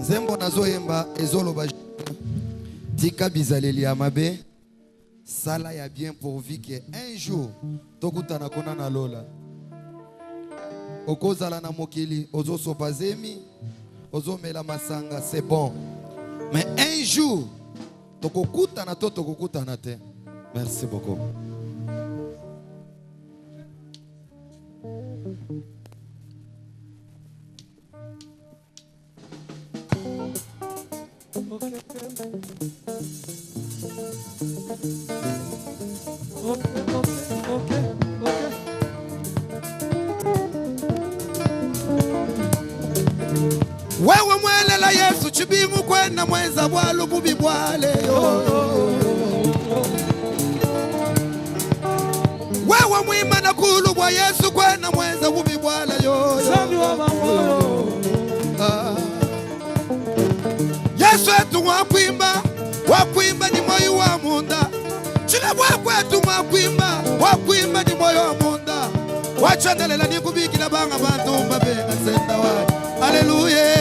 Zembo nazoyemba ezoloba tika bizaleli ya mabe sala ya bien pourvu que un jour tokutana kona na lola okozala na mokili ozo sopazemi ozo mela masanga c'est bon mais un jour tokokutana to tokokutana te. Merci beaucoup. Wewe mwelela Yesu chibimu kwenda mweza bwalu bubi bwale wewe mwima na kulu bwa Yesu kwenda mweza bubi bwale Yesu etu wakwimba ni moyo wa munda chile wakwetu wakwimba ni moyo wa munda wachandelela ni kubikila banga bantu mbabenga senda wa haleluya.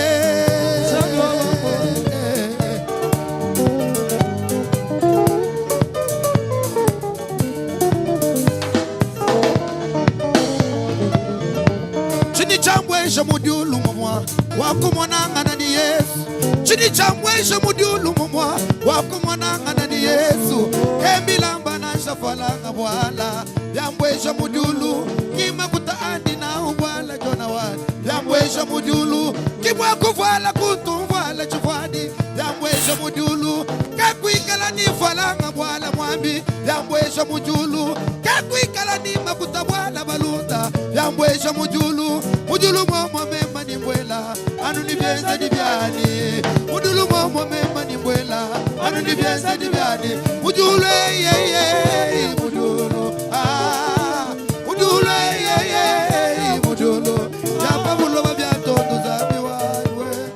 Chini chambwesha mudiulu mumwa wakumonanga ni Yesu. Chini chambwesha mudiulu mumwa wakumonanga ni Yesu. Embilamba na shafalanga bwala yambwesha mudiulu kima kutaandi na ubwala jona wali yambwesha mudiulu kibwa kuvala kutumvala chufadi yambwesha mudiulu kakwikala ni falanga bwala mwambi yambwesha mujulu kakwikala ni makuta bwala balunda yambwesha mujulu momo mema ni mbwela anu ni bienza ni byani mujulu momo mema ni mbwela anu ni bienza ni byani mujulu ye mujulu mujulu ye mujulu yapa bulo babya tondu zabi wawe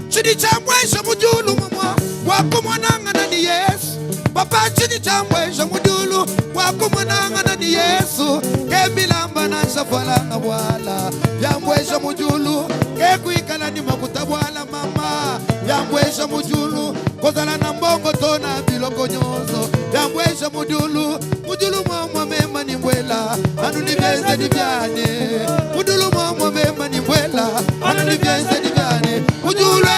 chini chambwesha mujulu mumwa wakumonanga ni Yesu. Papa chini chambwesha mujulu wakumonanga ni Yesu. Kembilamba na shafalanga bwala yambwesha mujulu kekuikala ni makuta bwala mama yambwesha mujulu kozala na mbongo tona biloko nyozo yambwesha mujulu mwa mema ni mbwela anu ni bienza ni byane mujulu mwa mema ni mbwela anu ni bienza ni byane mujulu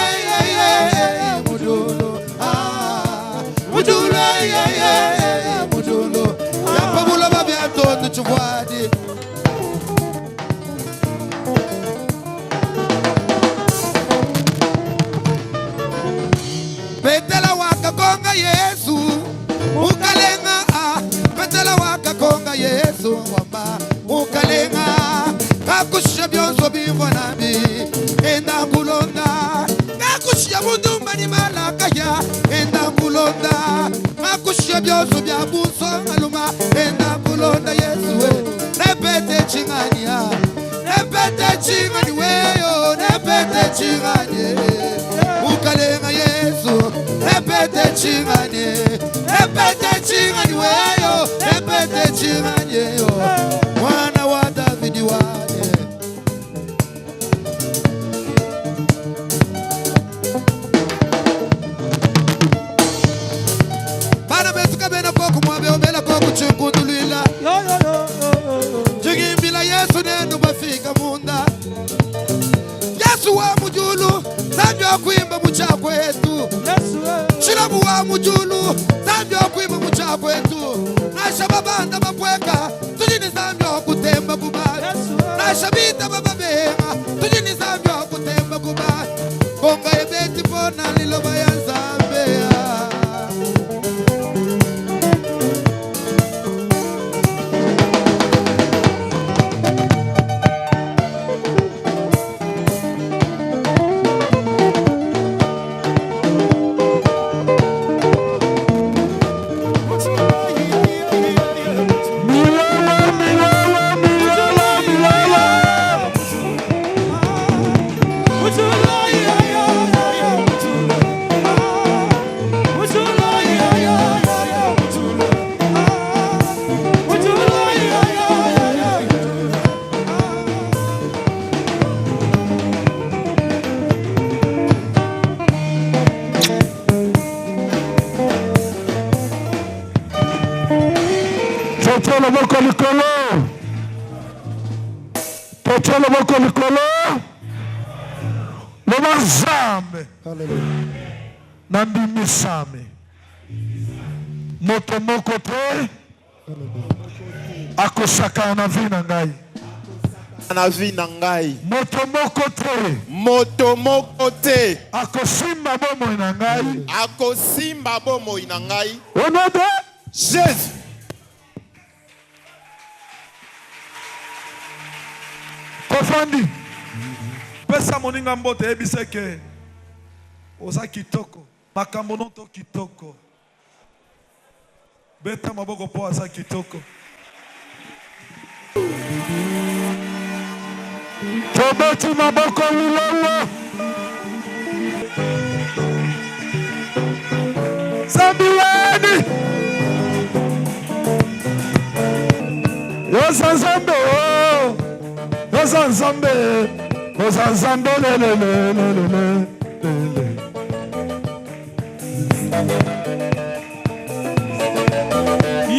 mujulu mujulu mujulu yapabula babya tondu chubwadi petela waka konga Yesu ukalenga petela waka konga Yesu wamba ukalenga kakushya byonso bimvona bi enda kulonda kakushya bundumba ni malaka ya enda kulonda kakushya byonso bya bunso aluma enda kulonda Yesu we repete chingani weyo repete chingani ukalenga Yesu repete chingani weyo repete chingani yo mwana wa Davidi wale bana betuka bena koku mwabe obela koku chukundulila jigimbila Yesu nenu bafika munda Yesu wa mujulu zambi wakwimba muchakwetu Shilabu wa mujulu zambi wakwimba muchakwetu Nasha babanda bapweka tujini zambi wakutemba kubali Nasha bita bababenga tujini zambi wakutemba kubali Konga ebeti pona liloba ya Zambia Totie loboko likolo. Totie loboko likolo. Loba Nzambe. Nandimisame. Moto moko te. Akosaka na vie na ngai. Na vie na ngai. Moto moko te. Moto moko te. Akosimba bomoi na ngai. Akosimba bomoi na ngai. Au nom de Jésus. Kofandi. Pesa moninga mbote ebiseke. Oza kitoko. Makambo noto kitoko. Beta maboko po aza kitoko. Tobeti maboko lilolo. Zambiweni. Yosa Nzambe. Yosa Nzambe. Yosa Nzambe.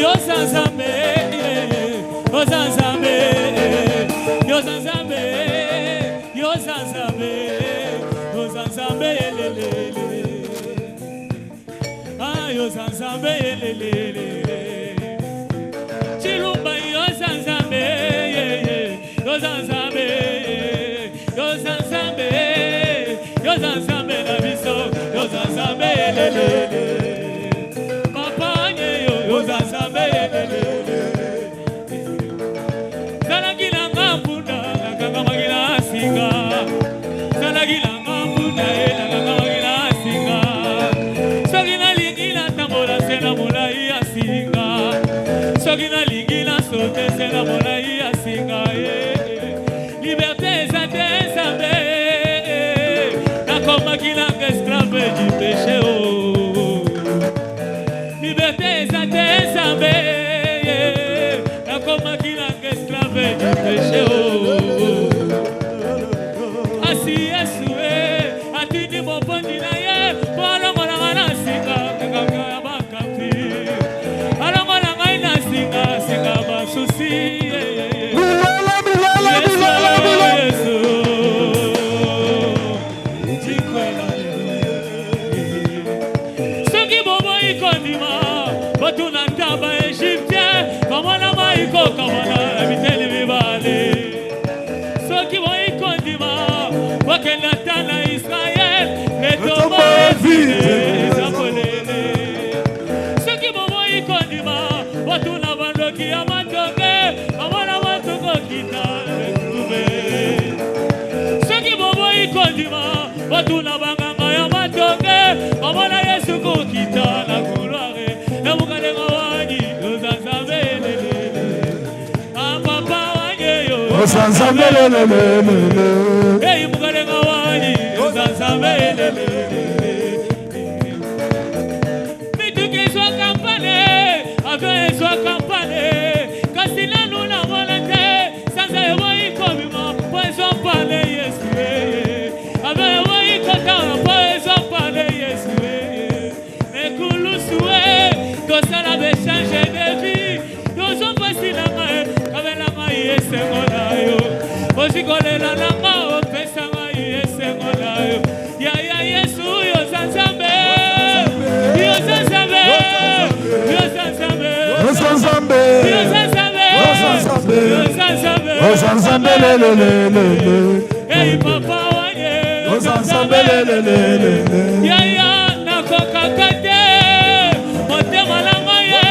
Yosa Nzambe. Yosa Nzambe. Yosa Nzambe. Yosa Nzambe. Yosa Nzambe. Ah, Yosa Nzambe. Chilumba Yosa Nzambe. Yosa Nzambe. Yosa Nzambe. Yosa Nzambe na biso. Yosa Nzambe. Papa nyeyo. Yosa Nzambe. Salagila ngambunda nganga magila singa. Salagila ngambunda nganga magila singa. Sogina lingila tambola sena mulai asinga. Sogina lingila sote sena mulai asinga. Liberté zate zambe. Nakoma kila esclave du péché. Liberté zate zambe. Nakoma kila esclave du péché. Asi Yesue, atini mopondi na ye, para mwana na singa, kanga bakampi. Ara mwana na singa, singa basusi. Yesu. Soki bobo ikondima, batuna taba Egyptien, kamana maiko kamana biteli bibale. Soki bobo ikondima, wakenda tana Israel, netomo vide zapolele. Soki bobo ikondima, batuna bandoki amatonge, kamana matongo kita lekube. Soki bobo ikondima, batuna banganga ya matonge, kamana Yesu kokita na gloire. Emukale ngawani, Yosa Nzambe. Papa wanyeyo. Yosa Nzambe. Hey, mukale ngawani, Yosa Nzambe. Mituke swa kampane, ave swa kampane. Kasila nuna volante, sanza ewo ikomima, poeso pale Yesu. Ave ewo ikota, poeso pale Yesu. Mekulusue, tosala bechange de vie. Yoso pasi na mae, kabela mae yesengola yo. Osikolela na mao, pesa mae yesengola yo. Ya Yesu, Yosa Nzambe. Yosa Nzambe. Yosa Nzambe. Yosa Nzambe. Yosa Nzambe. Yosa Nzambe. Yosa Nzambe. Yosa Nzambe. Hey papa wanye. Yosa Nzambe. Ya nakoka kate. Motema la moye.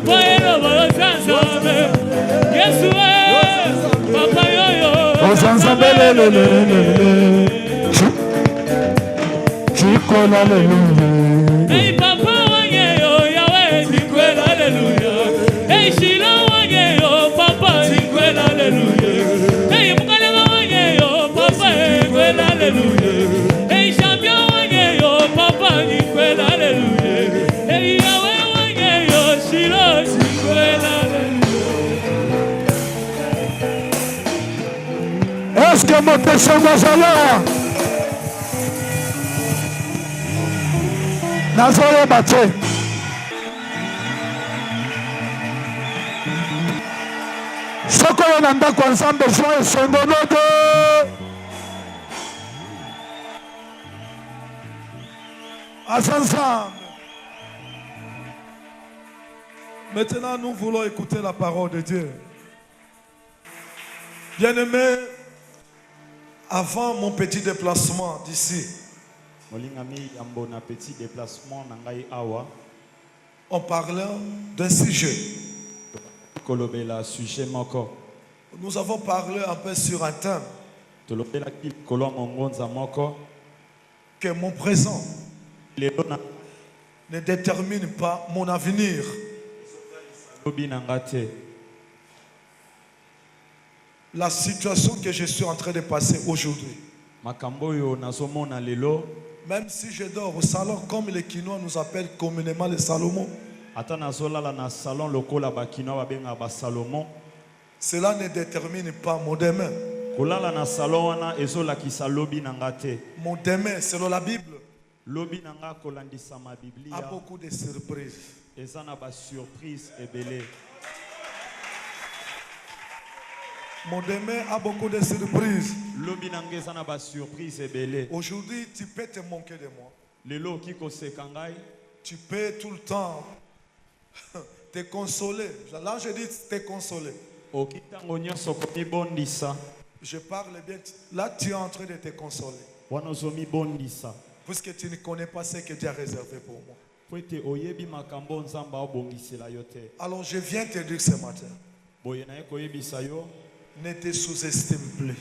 Boyelo Yosa Nzambe. Yesu papa yoyo. Yosa Nzambe. Chikola hallelujah. Hey papa wanye yo Yahweh nikwela hallelujah. Hey Shilo wanye yo papa nikwela hallelujah. Hey Mukale wanye yo papa nikwela hallelujah. Hey Champion wanye yo papa nikwela hallelujah. Hey Yahweh wanye yo Shilo nikwela hallelujah. Est-ce que mon péché là? Nazoyeba te. Soko oyo na ndako ya Nzambe joie esongono te. Aza Nzambe. Maintenant, nous voulons écouter la parole de Dieu. Bien-aimés, avant mon petit déplacement d'ici, molingami yambo na petit déplacement na ngai awa on parlait d'un sujet. kolobela sujet moko Nous avons parlé un peu sur un thème tolobela ki kolo mongonza moko que mon présent lelo na ne détermine pas mon avenir. lobi na ngate La situation que je suis en train de passer aujourd'hui, makambo yo nazomona lelo même si je dors au salon comme les Quinois nous appellent communément les Salomon, ata nazolala na salon lokola bakino babenga ba Salomon cela ne détermine pas mon demain. kolala na salon wana ezolakisa lobi na ngate Mon demain, selon la Bible, lobi na nga kolandisa ma a biblia beaucoup de surprises. eza na ba surprise ebele Mon demain a beaucoup de surprises. lobi na nga eza na ba surprise ebele Aujourd'hui, tu peux te manquer de moi. lelo oki koseka ngai Tu peux tout le temps te consoler. Là, je dis te consoler. oki ntango nyonso komibondisa Je parle bien. Là, tu es en train de te consoler. wana ozomibondisa Puisque tu ne connais pas ce que Dieu a réservé pour moi. po ete oyebi makambo nzambe aobongisela yo te Alors, je viens te dire ce matin, boye na ye koyebisa yo ne te sous-estime plus.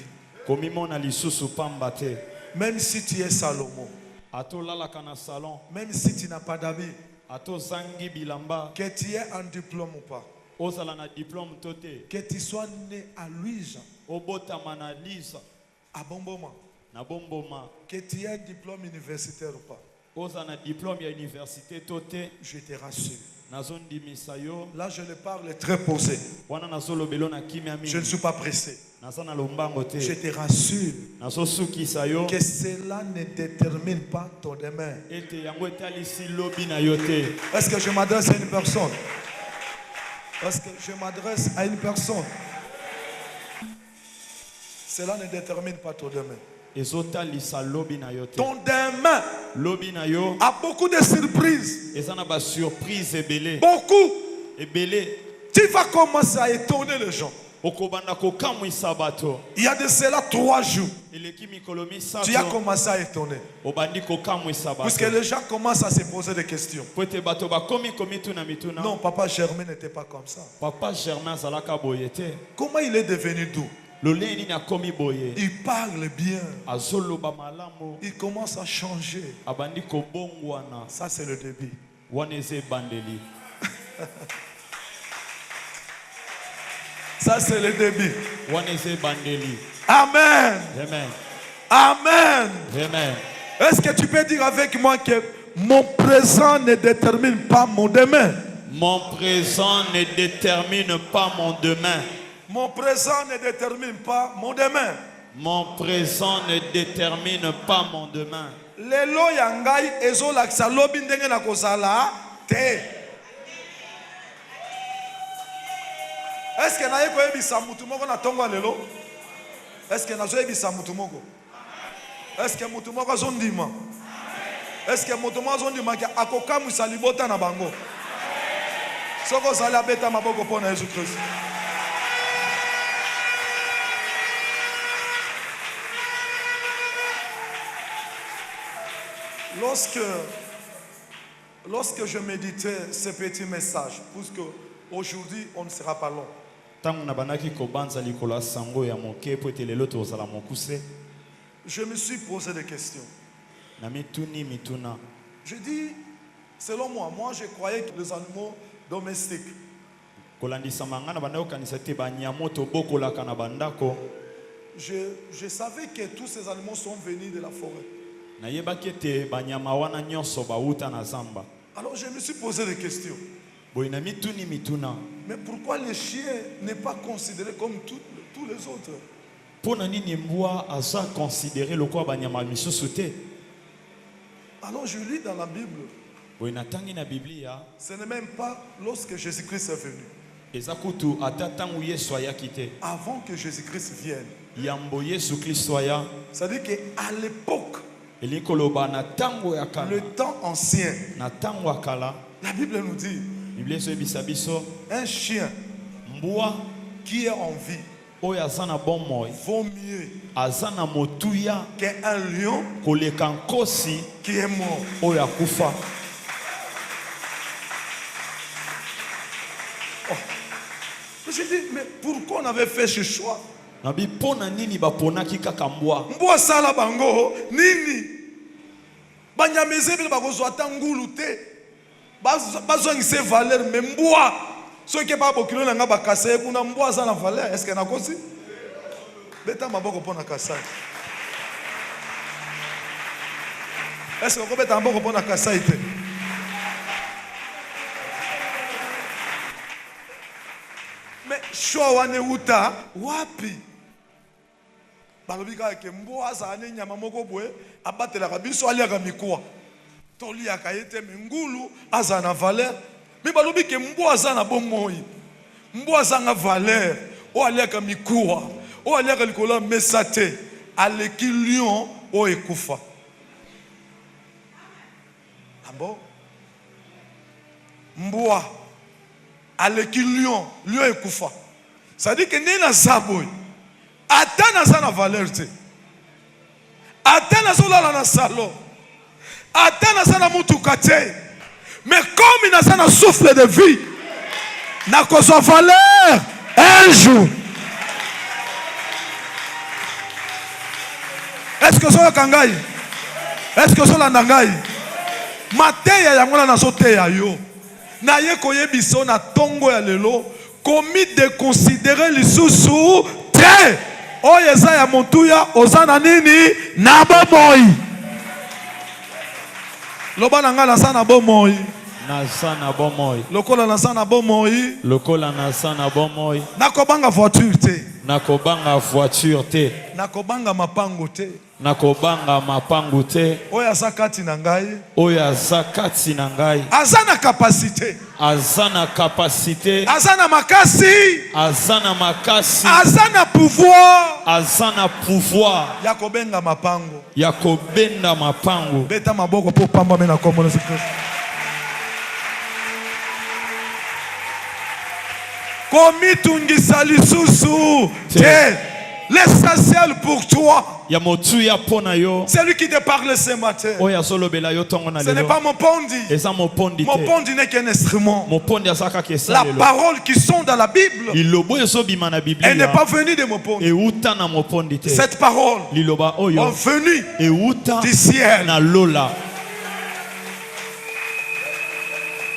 komimona lisusu pamba te Même si tu es Salomon, atolalaka na salon même si tu n'as pas d'amis, atozangi bilamba que tu aies un diplôme ou pas, ozala na diplôme to te que tu sois né à Louise, obotama na lisa à bon moment, na bomboma que tu aies un diplôme universitaire ou pas, oza na diplôme ya université to te je te rassure. nazondimisa yo Là, je le parle très posé. wana nazolobelo na kimia Je ne mingi suis pas pressé. naza na lombango Je te te rassure nazosukisa yo que cela ne détermine pas ton demain. ete yango etalisi lobi na yo te Est-ce que je m'adresse à une personne? Est-ce que je m'adresse à une personne? Cela ne détermine pas ton demain. ezotalisa lobi na yo te Ton demain lobi na yo a beaucoup de surprises. eza na basurprise ebele Beaucoup. ebele Tu vas commencer à étonner les gens. okobanda kokamwisa bato Il y a de cela 3 jours. eleki mikolo Tu as misato commencé à étonner. obandi kokamwisa Puisque bato les gens commencent à se poser des questions. po ete bato bakomi komituna mituna Non, papa Germain n'était pas comme ça. papa germain azalaka boye te Comment il est devenu doux? lolei nini akomi boye Il parle bien. azoloba malamu Il commence à changer. abandi kobongwana Ça, c'est le début. wana eza ebandeli Ça, c'est le début. wana eza ebandeli Amen. amen Amen. amen Est-ce que tu peux dire avec moi que mon présent ne détermine pas mon demain? mon présent ne détermine pas mon demain Mon présent ne détermine pas mon demain. mon présent ne détermine pas mon demain Lelo yangai ezolakisa lobi ndenge na kozala te. Est-ce que naye koyebisa mutu moko na tongo lelo? Est-ce que nazoyebisa mutu moko? Est-ce que mutu moko azondima? Est-ce que mutu moko azondima ke akokamwisa libota na bango? Soko ozali abeta maboko mpo na Yesu Kristo. Lorsque je méditais ce petit message, puisque aujourd'hui on ne sera pas long, ntango nabandaki kobanza likolo ya sango ya moke po ete lelo tozala mokuse je me suis posé des questions. na mituni mituna Je dis, selon moi je croyais que les animaux domestiques, kolandisama ngai na banda kokanisa te banyamo tobokolaka na bandako je savais que tous ces animaux sont venus de la forêt. nayebaki ete banyama wana nyonso bauta na zamba Alors je me suis posé des questions. boye na mituni mituna Mais pourquoi le chien n'est pas considéré comme tous les autres? mpo na nini mbwa aza considéré lokola banyama misusu te Alors je lis dans la Bible, boye natangi na biblia ce n'est même pas lorsque Jésus-Christ est venu. eza kutu ata ntango Yesu ayaki te. Avant que Jésus-Christ vienne. Yambo Yesu Kristo aya. C'est-à-dire qu'à l'époque, elingi koloba na ntango ya kala. le temps ancien, Na ntango ya kala. la Bible nous dit, Biblia ezoyebisa biso un chien mbwa qui est en vie oyo aza na bomoi vaut mieux aza na motuya qu'un lion koleka nkosi qui est mort. oyo akufa. Je dis, mais pourquoi on avait fait ce choix? Nabi pona nini baponaki kaka mbwa. Mbwa sala bango nini? Banyameze bile bakozwa tangulu te. Bazongise valeur mais mbwa soki ba bokilo na nga bakasa kuna mbwa za na valeur. Est-ce que na kosi? Beta maboko pona kasa. Est-ce que beta maboko pona kasa ite? Mais choix wane uta wapi? Balobi ka ke mbwa za ne nyama moko boye abatelaka biso aliaka mikuwa. Toliaka yete ngulu aza na valeur. Mais balobi ke mbwa aza na bomoi. Mbwa aza na valeur. O aliaka mikuwa. O aliaka likola mesate. Aleki lion o ekufa. Abo? Mbwa aleki lion ekufa. Ça dit que nena saboy. Ata naza na valeur te. Ata nazolala na salon. Ata naza na mutuka te. Mais comme naza na souffle de vie, na kozwa valeur un jour. Est-ce que ça kangai? Est-ce que ça la nangai? Mateya yango na nazoteya yo. Na ye koyebiso na tongo ya lelo komi de considérer lisusu te. Oyo eza ya motuya oza na nini na bomoi. Loba na nga naza na bomoi. Naza na bomoi. Lokola naza na bomoi. Lokola naza na bomoi. Nakobanga voiture te. Nakobanga voiture te. Nakobanga mapango te. Nakobanga mapangu te. Oyo aza kati na ngai. Oyo aza kati na ngai. Aza na capacité. Aza na capacité. Aza na makasi. Aza na makasi. Aza na pouvoir. Aza na pouvoir. Ya kobenga mapango. Ya kobenda mapango. Beta maboko po pamba mena kombo na Kristo. Komi tungisa lisusu te. L'essentiel pour toi. Ya motuya pona yo. C'est lui qui te parle ce matin. Oya solobela yo tongo na Ce lelo. n'est pas mon pondi. Eza mopondi te. Mon pondi n'est qu'un instrument. Mopondi asaka kesa La lelo. parole qui sont dans la Bible, Lilobo ezobima na Biblia. elle n'est pas venue de mon pondi. E uta na mopondi te. Cette parole Liloba est oyo. venue E uta du ciel. na lola.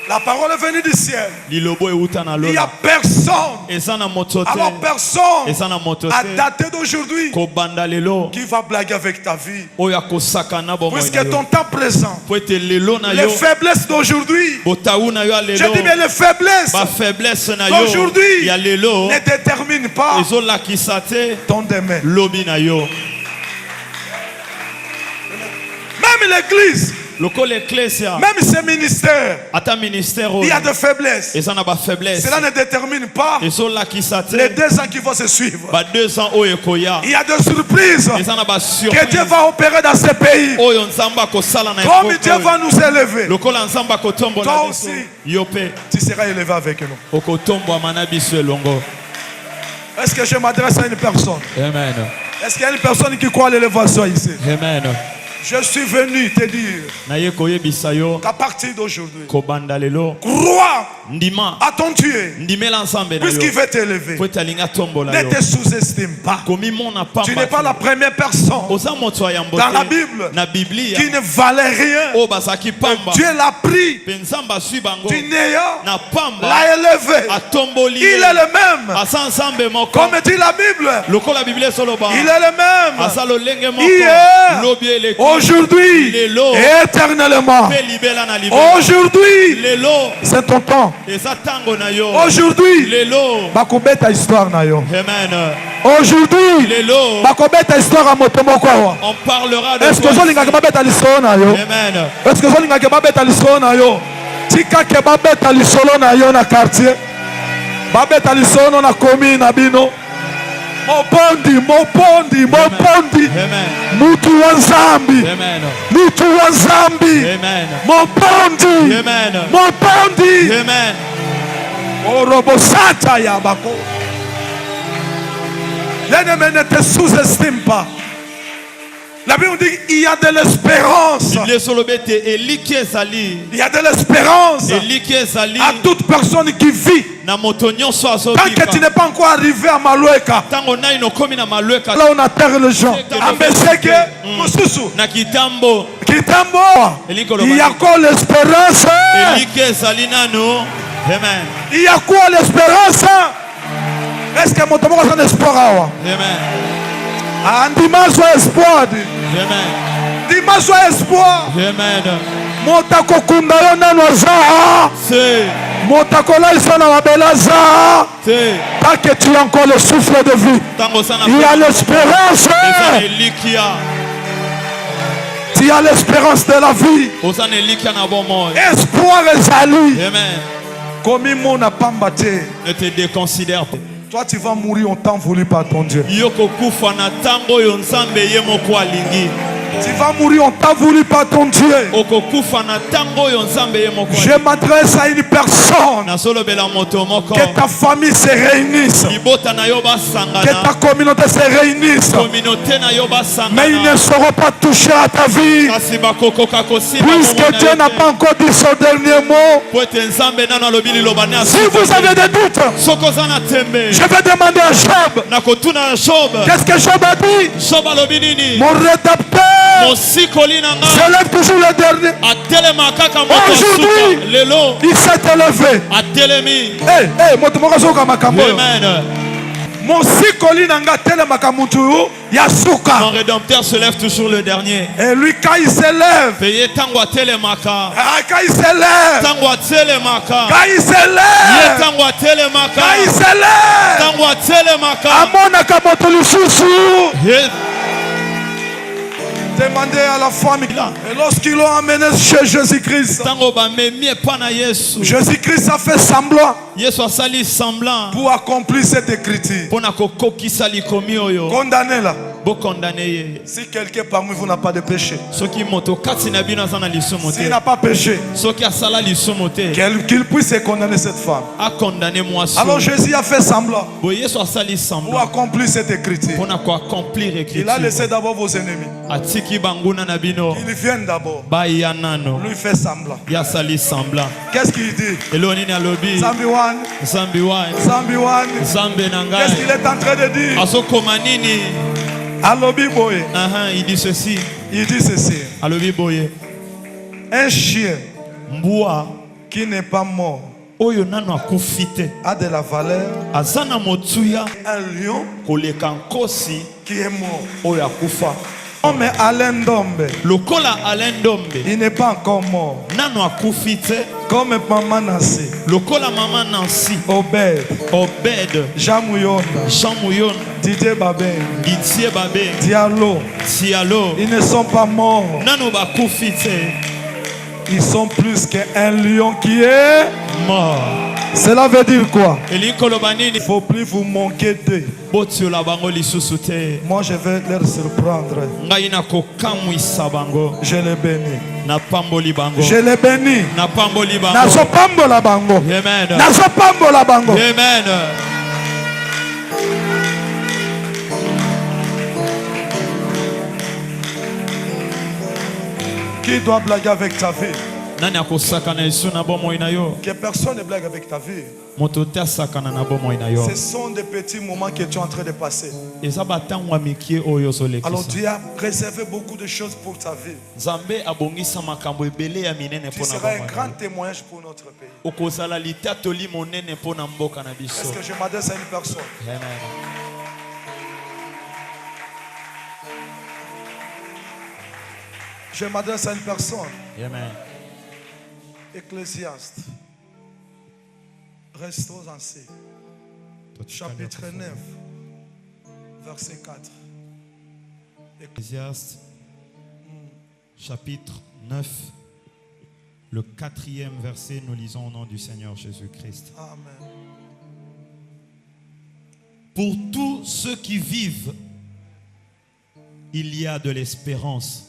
La parole est venue du ciel. Lilobo e uta na Il n'y a lola. personne. Eza na moto te. Alors personne Eza na moto à te. dater d'aujourd'hui Ko banda lelo. qui va blaguer avec ta vie. Oya kosaka na bomoi Puisque na yo. ton temps présent, Po ete lelo na les yo. faiblesses d'aujourd'hui, Botaou na yo a je lelo. dis bien les faiblesses Ba faiblesse na yo. d'aujourd'hui Ya lelo. ne déterminent pas Ezolakisa te. ton demain. Lobi na yo. Même l'église, Lokola ecclesia. même ses ministères, Ata ministère il y a oyo. de faiblesses. Eza na ba faiblesse. Cela ne détermine pas Ezolakisa les te. 2 ans qui vont se suivre. Ba 2 ans oyo ekoya. Il y a des surprises Eza na ba que surprise. Dieu va opérer dans ce pays. Oyo nzamba kosala na Comme epoka Dieu oyo. va nous élever, Lokola nzamba kotombola toi biso. aussi. Yo pe tu seras élevé avec nous. okotombwa na biso elongo. Est-ce que je m'adresse à une personne? Amen. Est-ce qu'il y a une personne qui croit à l'élévation ici? Amen. Je suis venu te dire Na ye koyebisa yo qu'à partir d'aujourd'hui, kobanda lelo crois ndima à ton Dieu, ndimela nzambe na puisqu'il yo. veut t'élever. Po etalinga tombola Ne yo. te sous-estime pas. Komi mona Tu n'es pas pamba. la première personne Oza moto ya mbote. dans la Bible Na Biblia. qui ne valait rien. O basaki pamba. Dieu l'a pris Pe nzamba sui bango. du néant, Na pamba. l'a élevé. Atomboli. Il est le même. Asa nzambe moko. Comme dit la Bible, Lokola Biblia soloba. il est le même. Asa lolenge moko. Hier, Lobi eleki. aujourd'hui, Lelo. et éternellement. Pe libela na libela. Aujourd'hui, Lelo. c'est ton temps. Eza tango na yo. Aujourd'hui, Lelo. bakobeta histoire na yo. Amen. Aujourd'hui, Lelo. bakobeta histoire à moto moko awa. On parlera de Est-ce que toi. ozolingaka babeta lisolo na yo? Amen. Est-ce que ozolingaka babeta lisolo na yo? Tika ke babeta lisolo na yo na quartier. babeta lisono na komi na bino mopondi Amen. mutu wa nzambi Amen. mutu wa nzambi Amen. mopondi Amen. mopondi Amen. Orobosata ya bako. Bien-aimé, ne te sous-estime pas. La Bible dit il y a de l'espérance. Il y a de l'espérance à toute personne qui vit. Tant que tu n'es pas encore arrivé à Maloueka, là on atterre les gens. Ambeseke, Mosusu, Kitambo, il y a encore l'espérance. Il y a quoi l'espérance? Est-ce que mon tomo a un espoir? Ah, dimanche soit espoir. Dimanche soit espoir. Motako kunda yo nano za. Motako la isana wabela za. Tant que tu as encore le souffle de vie, il y a l'espérance. Tu as l'espérance de la vie. Espoir et salut. Comme il n'a pas battu. Ne te déconsidère pas. Toi, tu vas mourir en temps voulu par ton Dieu. Tu vas mourir en temps voulu par ton Dieu. Je m'adresse à une personne. Que ta famille se réunisse. Que ta communauté se réunisse. Mais ils ne seront pas touchés à ta vie. Puisque Dieu n'a pas encore dit son dernier mot. Si vous avez des doutes, je vais demander à Job. Qu'est-ce que Job a dit? Mon rédacteur se lève toujours le dernier. Aujourd'hui, il s'est élevé. Mon sikoli nanga telema kamutu yasuka. Mon rédempteur se lève toujours le dernier. Et lui quand il se lève, Payé tango telemaka. quand il se lève, Tango telemaka. quand il se lève, Tango telemaka. quand il se lève, Tango telemaka. amona kamoto lususu. Demandez à la famille. Et lorsqu'ils l'ont amené chez Jésus-Christ, Jésus-Christ a fait semblant pour accomplir cette écriture. Condamnez-la. Si quelqu'un parmi vous n'a pas de péché, s'il n'a pas péché, qu'il puisse condamner cette femme. Alors Jésus a fait semblant pour accomplir cette écriture. Il a laissé d'abord vos ennemis. Ils viennent d'abord. Lui fait semblant. Qu'est-ce qu'il dit? Zambiwan. Qu'est-ce qu'il est en train de dire? Il dit ceci. Il dit ceci. Un chien qui n'est pas mort a de la valeur. Un lion qui est mort. Mais Alain Dombe, il n'est pas encore mort. Comme maman Nancy, Obed, Jean Mouyon, Didier Babé, Diallo, ils ne sont pas morts. Ils sont plus qu'un lion qui est mort. Cela veut dire quoi? Il ne faut plus vous manquer d'eux. Moi je vais leur surprendre. Je les bénis. Je les bénis. Nazo pambola bango. Nazo pambola bango. Amen. Qui doit blaguer avec ta vie? Que personne ne blague avec ta vie. Ce sont des petits moments que tu es en train de passer. Alors Dieu a préservé beaucoup de choses pour ta vie. Tu seras un grand témoignage pour notre pays. Est-ce que je m'adresse à une personne? Je m'adresse à une personne. Amen. Ecclésiaste. Restons ainsi. Chapitre 9, verset 4. Ecclésiaste, chapitre 9, le 4e verset, nous lisons au nom du Seigneur Jésus-Christ. Amen. Pour tous ceux qui vivent, il y a de l'espérance.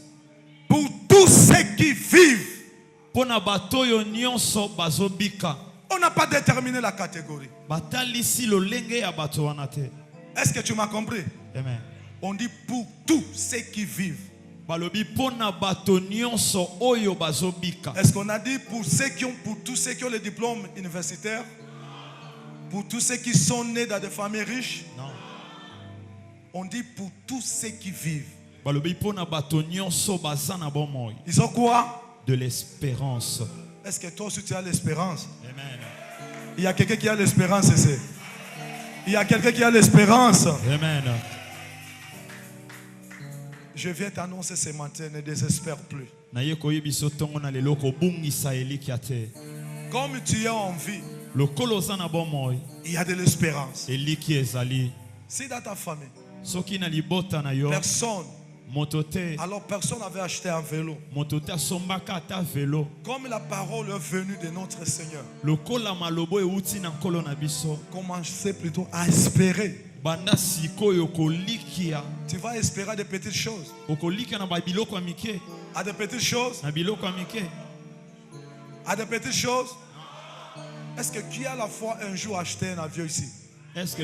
Pour tous ceux qui vivent. On n'a pas déterminé la catégorie. Est-ce que tu m'as compris? Amen. On dit pour tous ceux qui vivent. Est-ce qu'on a dit pour tous ceux qui ont le diplôme universitaire? Pour tous ceux qui sont nés dans des familles riches? Non. On dit pour tous ceux qui vivent. Ils ont quoi? De l'espérance. Est-ce que toi aussi tu as l'espérance? Amen. Il y a quelqu'un qui a l'espérance ici. Il y a quelqu'un qui a l'espérance. Amen. Je viens t'annoncer ce matin, ne désespère plus. Comme tu es en vie, il y a de l'espérance. Si dans ta famille, personne, alors personne n'avait acheté un vélo. Comme la parole est venue de notre Seigneur, commencez plutôt à espérer. Tu vas espérer à des petites choses. À des petites choses. À des petites choses. Est-ce que qui a la foi un jour acheté un avion ici? Est-ce que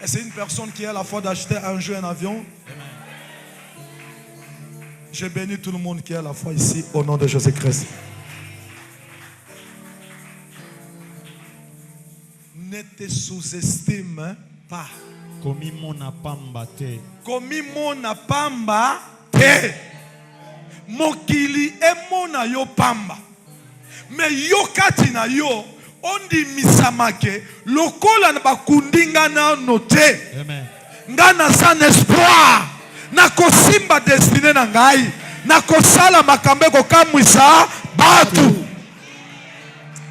est-ce une personne qui a la foi d'acheter un jour un avion? Je bénis tout le monde qui a la foi ici au nom de Jésus-Christ. Ne te sous-estime pas. Komi mona pamba te. Komi mona pamba te. Mokili e mona yo pamba. Me yo katina yo. Ondi misamake. Lokola na bakundinga na note. Amen. Ngana san espoir. Na kosimba destiné na ngai. Na kosala makambe kokamwisa batu.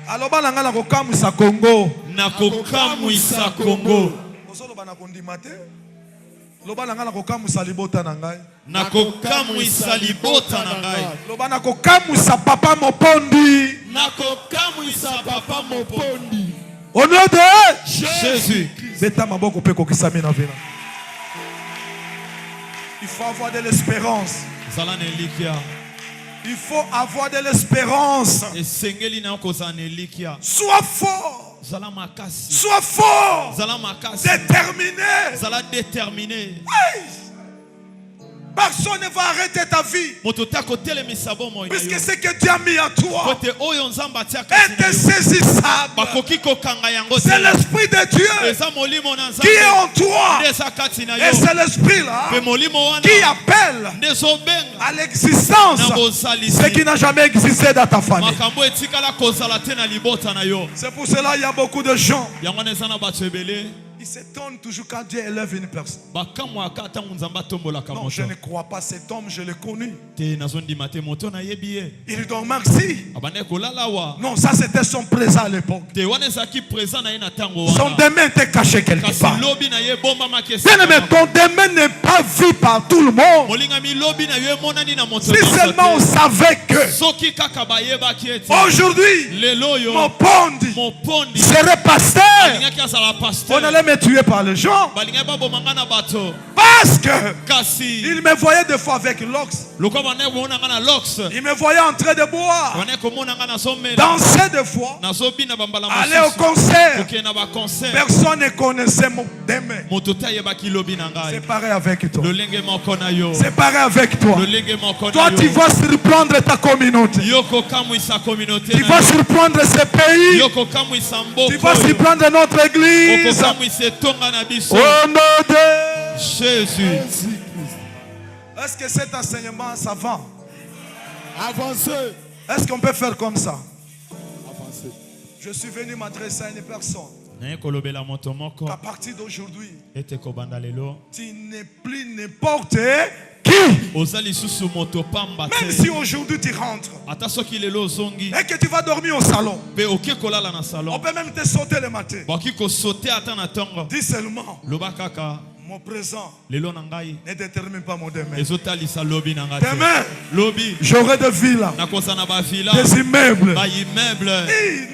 Aloba na ngala kokamwisa Congo. Na kokamwisa Congo. Osoloba na kondima te. Loba na ngala kokamwisa libota na ngai. Na kokamwisa libota na ngai. Loba na kokamwisa papa mopondi. Na kokamwisa papa mopondi. Au nom de Jésus. Beta maboko pe kokisami na vina. Il faut avoir de l'espérance. Il faut avoir de l'espérance. Sois fort. Sois fort. Déterminé. Personne ne va arrêter ta vie. Puisque ce que Dieu a mis en toi est insaisissable. C'est l'Esprit de Dieu qui est en toi. Et c'est l'Esprit là qui appelle à l'existence ce qui n'a jamais existé dans ta famille. C'est pour cela qu'il y a beaucoup de gens. Ils s'étonnent toujours quand Dieu élève une personne. Non, je ne crois pas cet homme, je l'ai connu. Il lui dit merci. Non, ça c'était son présent à l'époque. Son demain était caché quelque part. Bien-aimé, ton demain n'est pas vu par tout le monde. Si seulement on savait que aujourd'hui, mon pondi serait pasteur, on allait me tuer par les gens. Parce que il me voyait des fois avec l'ox. Il me voyait en train de boire, danser des fois, aller au concert. Personne ne connaissait mon demain. C'est pareil avec toi. C'est pareil avec toi. Toi tu vas surprendre ta communauté. Tu vas surprendre ce pays. Tu vas surprendre notre église. Au nom de Jésus. Est-ce que cet enseignement ça va? Avancez. Est-ce qu'on peut faire comme ça? Avancez. Je suis venu m'adresser à une personne. À partir d'aujourd'hui, tu n'es plus n'importe qui. Même si aujourd'hui tu rentres et que tu vas dormir au salon, on peut même te sauter le matin. Dis seulement, Mon présent lelo na ngai ne détermine pas mon demain. ezotalisa lobi na ngai te. Demain, Lobi j'aurai des villas, nakosa na ba villa des immeubles. ba immeuble.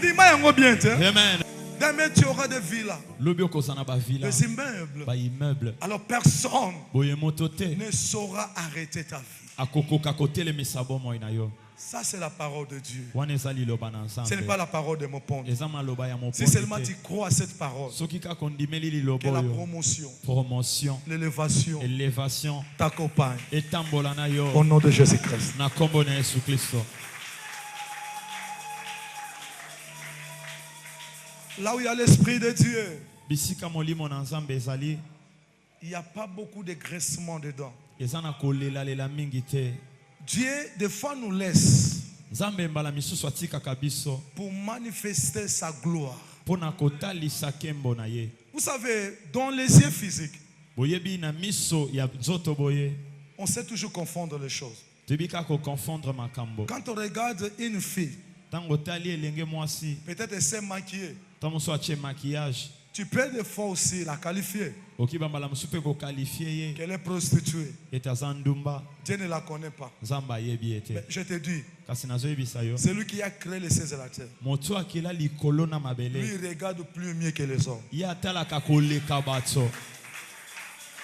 Dis-moi yango bien, tiens. Amen. Demain, tu auras des villas, Lobi okosa na ba villa des immeubles. ba immeuble. Alors personne Boye moto te ne saura arrêter ta vie. akokoka kotelemisa bomoi na yo. Ça, c'est la parole de Dieu. Wana eza liloba na Ce n'est nzambe. pas la parole de mon pont. Eza maloba ya Si mokonzi seulement te. tu crois à cette parole, Soki kaka ondimeli que liloba la oyo promotion, promotion l'élévation élévation t'accompagne. etambola na yo Au nom de Jésus-Christ. na kombo na Yesu Kristo. Là où il y a l'Esprit de Dieu, Bisika molimo na nzambe ezali il n'y a pas beaucoup de graissement dedans. eza na kolela lela mingi te. Dieu, des fois, nous laisse Nzambe mbala misusu atikaka biso pour manifester sa gloire. mpona kotalisa nkembo na ye. Vous savez, dans les yeux physiques, Boyebi na miso ya nzoto boye on sait toujours confondre les choses. toyebi kaka koconfondre makambo. Quand on regarde une fille, Ntango otali elenge mwasi peut-être elle s'est maquillée. ntango mosusu atie maquillage Tu peux des fois aussi la qualifier okiba mbala mosusu mpe kokalifie ye qu'elle est prostituée. ete aza ndumba. Dieu ne la connaît pas. Nzambe ayebi ete. Mais je te dis, Kasi nazoyebisa yo c'est lui qui a créé les cieux et la terre. moto akela likolo na Lui, mabele il regarde plus mieux que les hommes. ye atalaka koleka bato.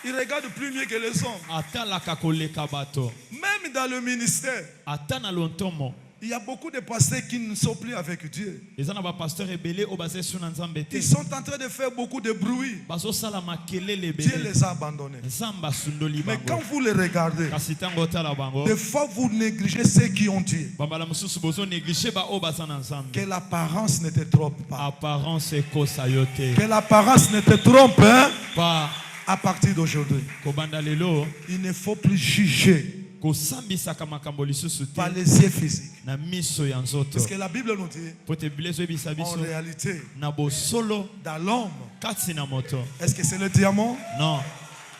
Il regarde plus mieux que les hommes. Atalaka koleka bato. Même dans le ministère, Ata na lontomo il y a beaucoup de pasteurs qui ne sont plus avec Dieu. eza na bapasteur ebele oyo baza esu na nzambe te. Ils sont en train de faire beaucoup de bruit. bazosala makelele Dieu ebele. les a abandonnés. Nzambe asundoli Mais quand bango. vous les regardez, Kasi ntango otala bango des fois vous négligez ceux qui ont Dieu. bambala mosusu bozonéglige baoyo baza na nzambe. Que l'apparence ne te trompe pas. Apparence ekosa yo te. Que l'apparence ne te trompe, hein? Pa À partir d'aujourd'hui, kobanda lelo il ne faut plus juger kosambisaka makambo lisusu par te les yeux physiques. na miso ya nzoto. Parce que la Bible nous dit, Po te bile ezoyebisa en biso réalité, na bosolo dans l'homme, kati na moto. est-ce que c'est le diamant? Non,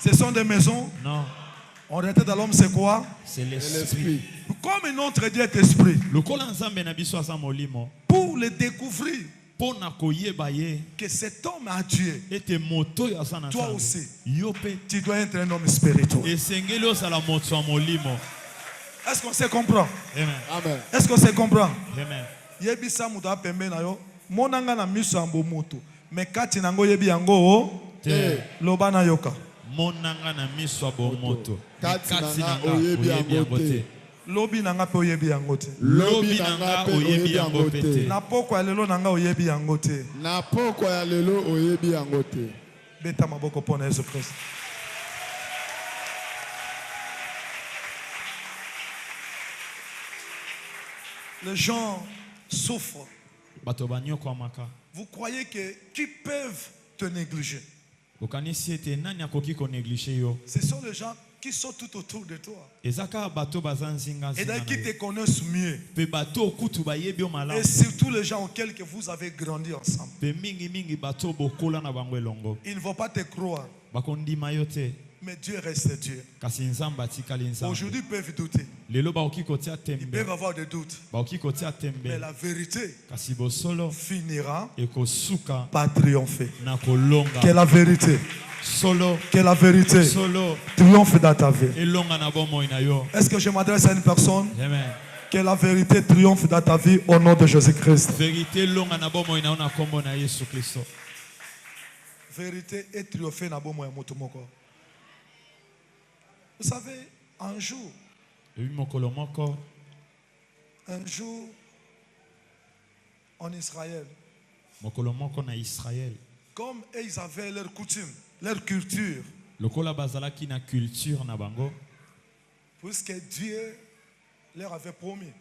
Ce sont des maisons. non, En réalité, dans l'homme, c'est quoi? c'est l'esprit. Comme notre Dieu est esprit, Lokola nzambe na biso aza molimo pour le découvrir mpona koyeba ye que cet homme a Dieu, ete moto oyo aza na toi nzambe aussi, yo mpe tu dois être un homme spirituel. esengeli ozala moto ya molimo. Est-ce qu'on se comprend? Amen. Amen. Est-ce qu'on se comprend? Amen. Yebisa mutu apembe na yo monanga na miso ya motu mais kati nango yebi yango Te loba na yoka monanga na miso ya bomoto Kati kati na na nga nga oyebi oyebi yango te. lobi nanga pe oyebi yango te Lobi na nga oyebi yango pe te. na poko ya lelo nanga oyebi yango te. Na poko ya lelo oyebi yango te. Beta maboko pona Yesu Kristo. Les gens souffrent. Bato banyokwamaka. Vous croyez que qui peuvent te négliger? Okanisi ete nani akoki konéglige yo. Ce sont les gens qui sont tout autour de toi Eza kaka bato baza nzinga et nzinga donc na qui yo. te connaissent mieux. Pe bato okutu bayebi yo Et malamu. surtout les gens auxquels que vous avez grandi ensemble. Pe mingi mingi bato bokola na bango elongo. Ils ne vont pas te croire, Bakondima yo te. mais Dieu reste Dieu. Kasi nzambe atikali nzambe. Aujourd'hui, ils peuvent douter. Lelo baoki kotia Ils tembe. peuvent avoir des doutes. Baoki kotia Mais tembe. la vérité Kasi bosolo finira ekosuka par triompher. na kolonga. Que la vérité, Solo que la vérité solo triomphe dans ta vie. elonga na bomoi na yo. Est-ce que je m'adresse à une personne? Amen. Que la vérité triomphe dans ta vie au nom de Jésus-Christ. Vérité longa na bomoi na yo na kombo na Yesu Kristo. Vérité est triomphée na bomo ya moto moko. Vous savez, un jour, Ebi mokolo moko en Israël, mokolo moko na Israël. comme ils avaient leur coutume, leur culture, Lokola bazalaki na culture na bango. puisque Dieu leur avait promis.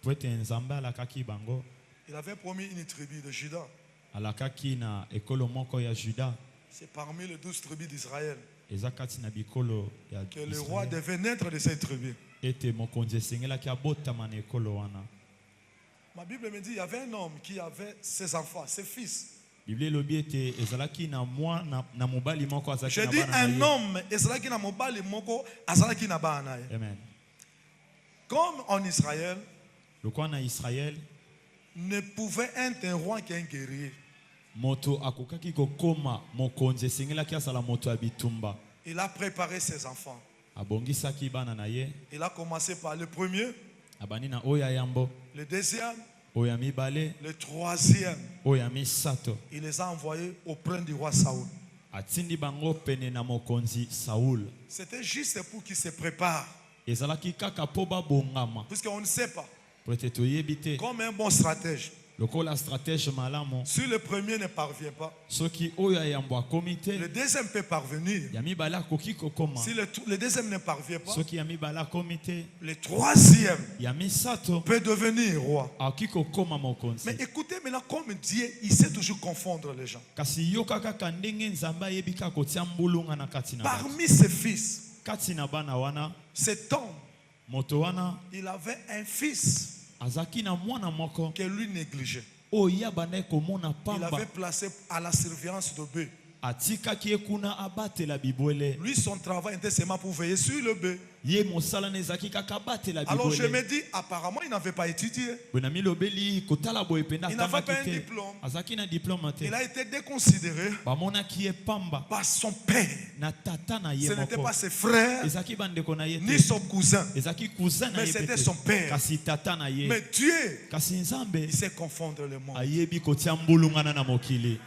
Po ete nzambe alakaki bango. Il avait promis une tribu de Juda. Alakaki na ekolo moko ya Juda. C'est parmi les 12 tribus d'Israël Eza kati na bikolo ya que le roi Israel. devait naître de cette tribu. Ete mokonzi esengelaki abotama na ekolo wana. Ma Bible me dit qu'il y avait un homme qui avait ses enfants, ses fils. Biblia elobi ete ezalaki na mwana na mobali moko azalaki Je na dis bana na un ye. homme, ezalaki na mobali moko, azalaki na bana na ye. Amen. Comme en Israël, Lokola na Israel ne pouvait être un roi qu'un guerrier. moto akokaki kokoma mokonzi esengelaki azala moto ya bitumba. Il a préparé ses enfants. abongisaki bana na ye. Il a commencé par le premier, Abani na oya yambo, le deuxième, oya mibale, le troisième. oya misato. Il les a envoyés auprès du roi Saoul. Atindi bango pene na mokonzi Saoul. C'était juste pour qu'ils se préparent. Ezalaki kaka po babongama. Puisqu'on ne sait pas. Peut-être oyebite. Comme un bon stratège. Lokola stratège malamo. Si le premier ne parvient pas, Soki oya yambo komite. le deuxième peut parvenir. Yami bala koki kokoma. Si le deuxième ne parvient pas, Soki yami bala komite. le troisième Yami sato. peut devenir roi. Akiko koma mokonzi. Mais écoutez maintenant comme Dieu, il sait toujours confondre les gens. Kasi yoka kaka ndenge nzamba yebika kotia mbulunga na kati na bana. Parmi ses fils, Kati na bana wana. cet homme, Moto wana. il avait un fils Azaki na mwana moko. que lui négligeait. Oya bana komona Il pamba. avait placé à la surveillance de bœufs. Atika ki ekuna abate la bibwele. Lui, son travail était seulement pour veiller sur le bœuf. Ye mosala nezaki kaka abate la Alors je me bibwele. dis, apparemment, il n'avait pas étudié. Bonami lobeli kotala boye penda Il n'avait tanga pas un kite. diplôme. Azaki na diplôme te. Il a été déconsidéré Bamona ki e pamba par son père. na tata na ye Ce n'était moko. pas ses frères, Ezaki bandeko na ye ni te. son cousin. Ezaki cousin na Mais ye c'était pe son te. père. Kasi tata na ye. Mais Dieu, Kasi nzambe il sait confondre le monde. ayebi kotia mbulungana na mokili.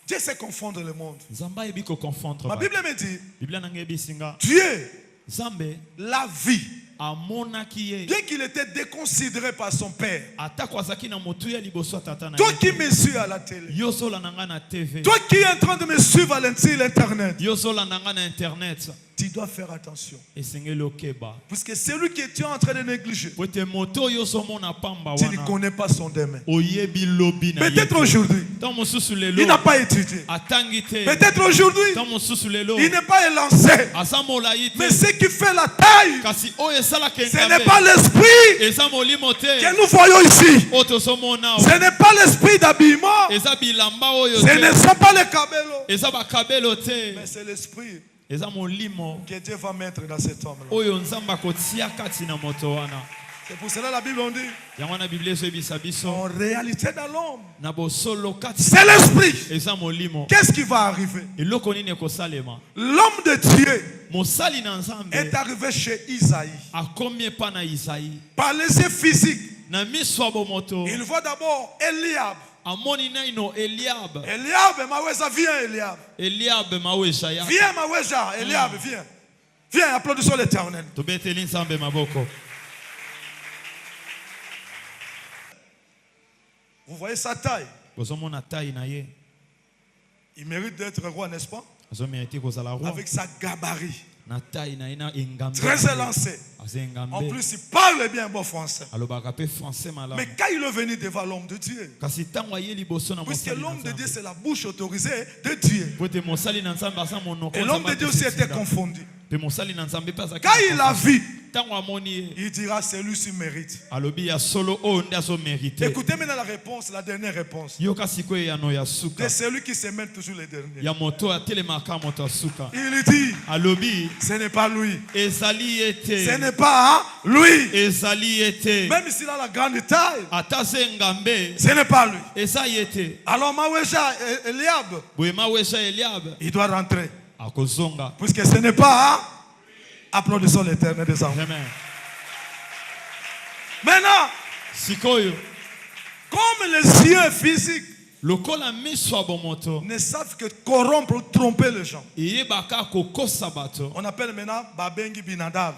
Dieu sait confondre le monde. Nzamba ayebi ko confondre. Ma ba. Bible me dit, Biblia na ngebi singa. Dieu, Nzambe la vie, amonaki ye. bien qu'il était déconsidéré par son père. Atako azaki na motu ya liboso tata na Toi ye. qui me suis à la télé, Yozola nanga na TV. toi qui es en train de me suivre sur l'internet, Yozola nanga na internet. tu dois faire attention. Esengeli okeba. Puisque celui que tu es en train de négliger, Pote moto yoso mona pamba tu ne wana. connais pas son demain. Oyebi lobi na ye. Peut-être aujourd'hui, Tant mosusu lelo. il n'a pas étudié. Atangi te. Peut-être aujourd'hui, Tant mosusu lelo. il n'est pas élancé. Asamola ite. Mais ce qui fait la taille, Kasi oyo esala ce kengambe. n'est pas l'esprit Eza molimo te. que nous voyons ici. Oto somona. Ce n'est pas l'esprit d'habillement. Eza bilamba oyo Ce ne te. sont pas les cabellos. Eza bakabelo te. Mais c'est l'esprit Eza molimo. que Dieu va mettre dans cet homme-là. Oyo nzamba kotia kati na moto wana. C'est pour cela la Bible on dit, Yango na Biblia so ebisa biso. en réalité dans l'homme, Na bosolo kati. c'est l'esprit. Eza molimo. Qu'est-ce qui va arriver? Eloko nini ekosalema. L'homme de Dieu Mosali na nzambe. est arrivé chez Isaïe. Akomi epa na Isaïe. Par les yeux physiques, Na miso moto. il voit d'abord Eliab. Amoni naino Eliab. Eliab, Maweza, viens Eliab. Eliab mawesha ya. Viens Maweza, Eliab, viens. Viens, applaudissons l'Éternel. Tobeteli nzambe maboko. Vous voyez sa taille. Bozomona taille na ye. Il mérite d'être roi, n'est-ce pas? Azo mérite kozala roi. Avec sa gabarit. Na taille na ina engambe. Très élancé. Azo engambe. En plus, il parle bien bon français. Alobaka pe français malamu. Mais quand il est venu devant l'homme de Dieu, Kasi tango aye liboso na puisque mosali. l'homme de Dieu, c'est la bouche autorisée de Dieu. Pote mosali na nzambe asa monoko. Et l'homme de Dieu aussi était confondu. Pe mosali na nzambe pe azaki. Quand il a vu, Tango amoni ye. il dira, celui-ci mérite. Alobi ya solo o nde azo mérite. Écoutez maintenant la réponse, la dernière réponse. Yoka sikoyo ya no ya suka. De celui qui se met toujours les derniers. Ya moto atelemaka moto asuka. Il dit, Alobi ce n'est pas lui. ezali Ce ete. n'est pas lui. Ezali ete. Même s'il a la grande taille, Atase ngambe. ce n'est pas lui. Eza yete. Alors Mawesha, Eliab, Boyema wesha Eliab. il doit rentrer. Akozonga. Puisque ce n'est pas. Applaudissons l'Éternel des armées. Amen. Maintenant, Sikoyo. comme les yeux physiques Lokola miso abomoto. ne savent que corrompre, tromper les gens, Iyebaka kokosa bato. on appelle maintenant Babengi Binadab.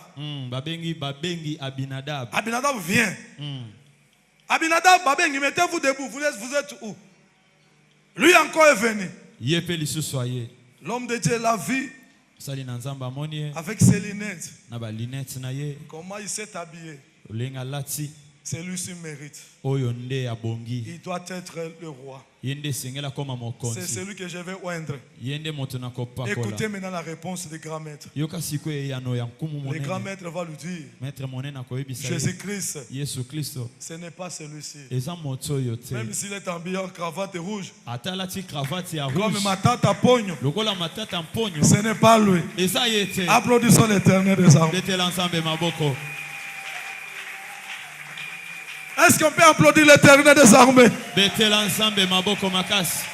Babengi Abinadab. Abinadab vient. Abinadab, Babengi, mettez-vous debout. Vous êtes où? Lui encore est venu. Yepe lisusu aye. L'homme de Dieu l'a vu Sali na nzamba amoni ye. avec ses lunettes. Na ba lunette na ye. Comment il s'est habillé. Olenga lati. Celui-ci mérite. Oyo nde abongi. Il doit être le roi. Yende sengela koma C'est mokonzi. celui que je vais oindre. Yende moto na kopakola. Écoutez maintenant la réponse du grand maître. Yoka sikoyo ya no ya nkumu Le grand monene. maître va lui dire, Maître monene akoyebisa ye. Jésus-Christ, Yesu Kristo. ce n'est pas celui-ci. Eza moto oyo te. Même s'il est habillé en cravate rouge, Atalati cravate ya comme rouge. ma tante à pogno, Lokola matata mponyo. ce n'est pas lui. Eza yete. Applaudissons l'Éternel des armées. Betela nzambe maboko. Est-ce qu'on peut applaudir l'Éternel des armées? Betela nzambe maboko makasi.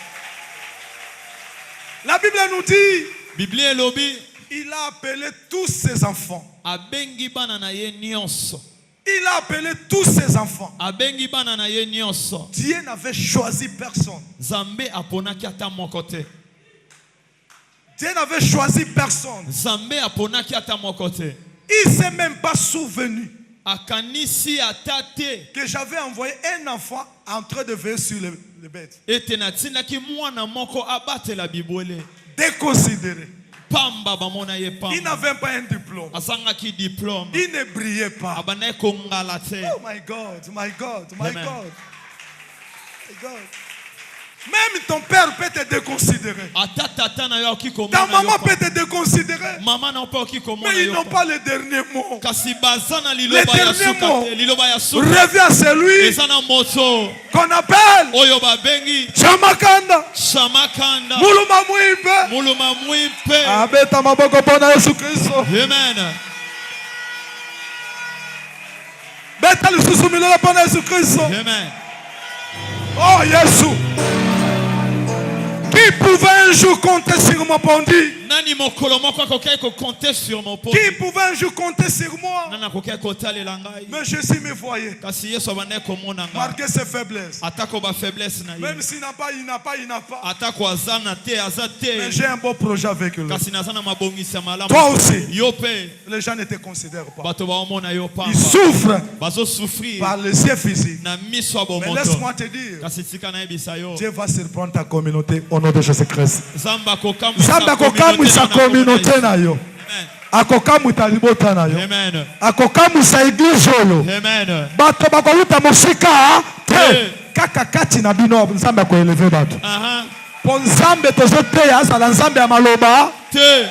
La Bible nous dit, Biblia elobi il a appelé tous ses enfants. abengi bana na ye nyonso. Il a appelé tous ses enfants. Abengi bana na ye nyonso. Dieu n'avait choisi personne. Zambe aponaki ata moko te. Dieu n'avait choisi personne. Zambe aponaki ata moko te. Il ne s'est même pas souvenu Akanisi ata te. que j'avais envoyé un enfant en train de veiller sur les bêtes. Ete na tindaki mwana moko abatela bibwele. Déconsidéré. Pamba bamona ye pamba. Il n'avait pas un diplôme. Asangaki diplôme. Il ne brillait pas. Abanaye kongala te. Oh my God, my God, my Amen. God. My God. Même ton père peut te déconsidérer. Ata tata na yo ki komona Ta maman yo peut pa. te déconsidérer. Mama na po ki komona Mais ils yo n'ont pa. pas le dernier mot. Kasi bazana Le liloba ya dernier suka mot te. Liloba ya suka. revient à celui Ezana moto. qu'on appelle Oyo babengi Chamakanda. Shamakanda. Muluma Mwipe. Muluma mwipe. Abeta maboko pona Yesu Kristo. Amen. Beta lisusu milolo pona Yesu Kristo. Amen. Oh Yesu. Qui pouvait un jour compter sur mon bondi? Nani mokolo moko akokai ko compter sur mon pot. Qui pouvait un jour compter sur moi? Nana akokai ko talela ngai. Mais Jésus me voyait. Kasi Yesu abane komona ngai. Malgré ses faiblesses. Atako ba faiblesse na ye. Même s'il n'a pas, il n'a pas, il n'a pas. Atako azana te azate. Mais j'ai un beau projet avec lui. Kasi nazana mabongisa malamu. Toi aussi. Yo pe. Les gens ne te considèrent pas. Bato ba omona yo pamba. Ils souffrent Bazo souffrir. par les yeux physiques. Na miso abo Mais moto. laisse-moi te dire, Kasi tika na ebisa yo. Dieu va surprendre ta communauté au nom de Jésus-Christ. Zamba kokamu. Zamba kokamwisa communauté na yo. Amen. Akokamwita libota na yo. Amen. Akokamwisa église oyo. Amen. Bato bakoluta mosika te. Hey. Kaka kati na bino Nzambe akoeleve bato. Aha. Po Nzambe tozoteya azala Nzambe ya maloba. Te.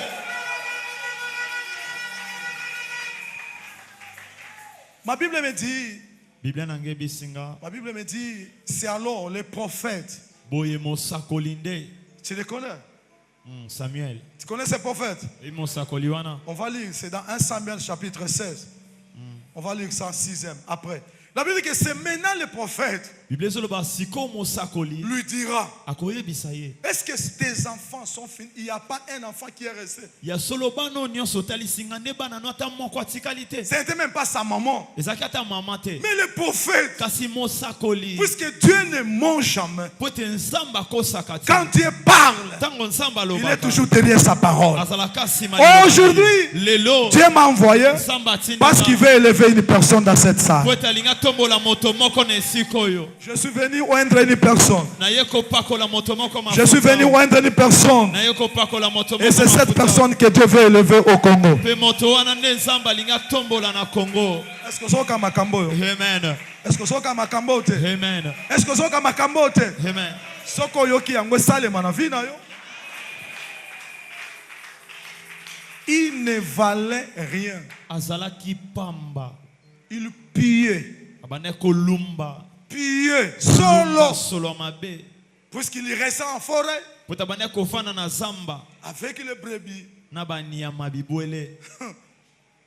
Ma Bible me dit, Biblia nange bisinga. ma Bible me dit, c'est alors les prophètes. Boye mosakolinde. Tu les connais? Samuel. Tu connais ces prophètes? Et mosakoliwana. On va lire, c'est dans 1 Samuel chapitre 16. On va lire ça en 6e après. La Bible dit que c'est maintenant le prophète Biblia zoloba siko mosakoli. lui dira, Akoye bisaye. est-ce que tes enfants sont finis? Il n'y a pas un enfant qui est resté. Ya solobano nyonso talisinga ne bana no ata moko atikalité. Ce n'était même pas sa maman. Ezaki ata mama te. Mais le prophète, Kasi mosakoli. puisque Dieu ne ment jamais, Pote nzamba kosaka te. quand Dieu parle, Tango nzamba il est lobaka. toujours derrière sa parole. Azalaka sima. Aujourd'hui, Lelo. Dieu m'a envoyé Nzamba tinda. parce qu'il veut élever une personne dans cette salle. Pote alinga tombo la moto moko na esiko yo. Je suis venu oindre une personne. Na yeko pako la moto moko mafuta. Je suis venu oindre une personne. Na yeko pako la moto moko. Et c'est cette mafuta. personne que Dieu veut élever au Congo. Pe moto wana nde nzamba linga tombola na Congo. Est-ce que soka makambo? Amen. Est-ce que soka makambo te? Amen. Est-ce que soka makambo te? Amen. Soko yoki yango salema na vie na yo. Il ne valait rien. Azalaki pamba. Il pillait. Abane kolumba. Pillait. Kolumba Solo. solo mabe. Puisqu'il restait en forêt. Pota bane kofana na zamba. Avec les brebis. Na banyama bibwele.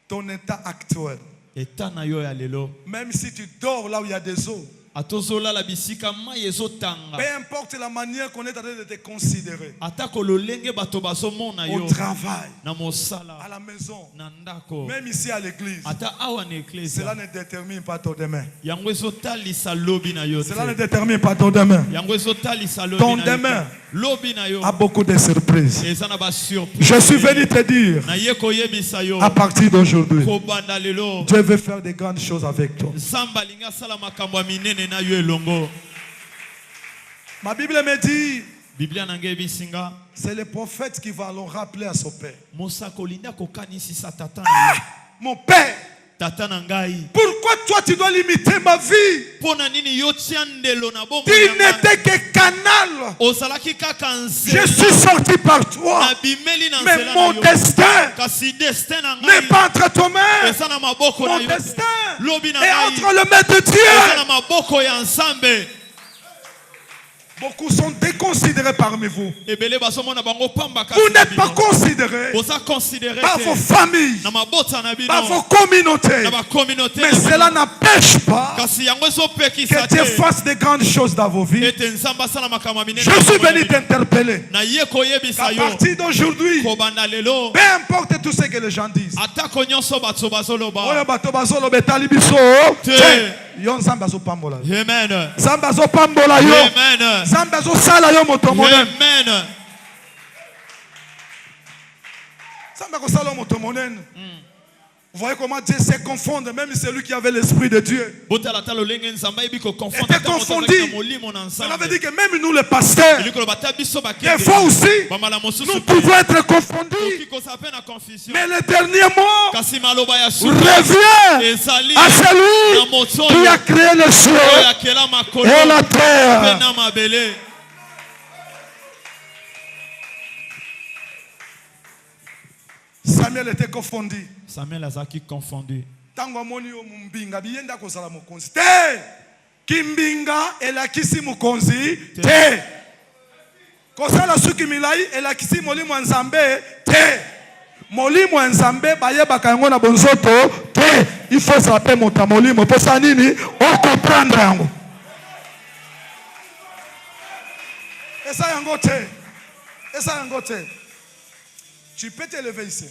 Ton état actuel. Eta na yo ya lelo. Même si tu dors là où il y a des eaux. Atozola la bisika mai ezotanga. Peu importe la manière qu'on est en train de te considérer. Atako lolenge bato bazomona Au yo. travail. Na À mosala. la maison. Na ndako. Même ici à l'église. Ata awa na eklezia. Cela ne détermine pas ton demain. Yango ezotalisa lobi na yo te. Cela ne détermine pas ton demain. Yango ezotalisa lobi Ton na yo te. demain Lobi na yo. a beaucoup de surprises. Eza na ba surprise. Je suis venu te dire, Na ye koyebisa yo. à partir d'aujourd'hui, Kobanda lelo. Dieu veut faire des grandes choses avec toi. Nzamba linga sala makambo ya minene na yo elongo. Ma Bible me dit, Biblia nange bisinga. c'est le prophète qui va le rappeler à son père. Mosakolinda kokanisisa tata na yo. Mon père, Tata na ngai. pourquoi toi tu dois limiter ma vie? Pona nini yo tia ndelo na bombo. Tu n'étais que canal. Ozalaki kaka Je nzela. suis sorti par toi. Na bimeli na Mais nzela mon na yo. destin Kasi destin na n'est ngai. pas entre tes mains. Eza na maboko na Mon yo. destin Lobi na est ngai. entre les mains de Eza Dieu. na maboko ya Nzambe. Beaucoup sont déconsidérés parmi vous. ebele bazomona bango pamba kasi Vous na n'êtes pas bino. considérés Boza considéré par te. vos familles, Na mabota na bino. par vos communautés. Na ba communauté Mais na bino. cela n'empêche pas Kasi yango que ezopekisa Dieu te. fasse de grandes choses dans vos vies. Ete nzambe asala makambo minene Je na suis bomoi na venu bino. t'interpeller. Na ye koyebisa À yo. partir d'aujourd'hui, Kobanda lelo. peu importe tout ce que les gens disent. Atako nyonso bato bazoloba. Oyo bato bazoloba etali biso. Te. Yo nzambe azopambola yo. Amen. Nzambe azopambola yo. Amen. Nzambe azosala yo moto monene. Amen. Nzambe akosala yo moto monene. Vous voyez comment Dieu s'est confondre, même celui qui avait l'esprit de Dieu. Botala talo lenge nzamba ebi ko confondre Était confondu. molimo na Cela nzambe. veut dire que même nous les pasteurs, Eliko bata biso des bakende. fois aussi, Bamala mosusu. nous pouvons être confondus. Kiko sape na confusion. Mais le dernier mot Kasi maloba ya suka. revient Ezali. à celui Na moto qui a créé les cieux oyo akela makolo. et la terre. Pe na mabele. Samuel était confondu. Samuel azaki confondu. Tango amoni yo mumbinga biyenda kozala mokonzi te. Kimbinga elakisi mokonzi te. Kosala suki milai elakisi molimo ya nzambe te. Molimo ya nzambe bayebaka yango na bonzoto te. Il faut saper mota molimo posa nini o comprendre yango. Esa yango te. Esa yango te. Tu peux te lever ici.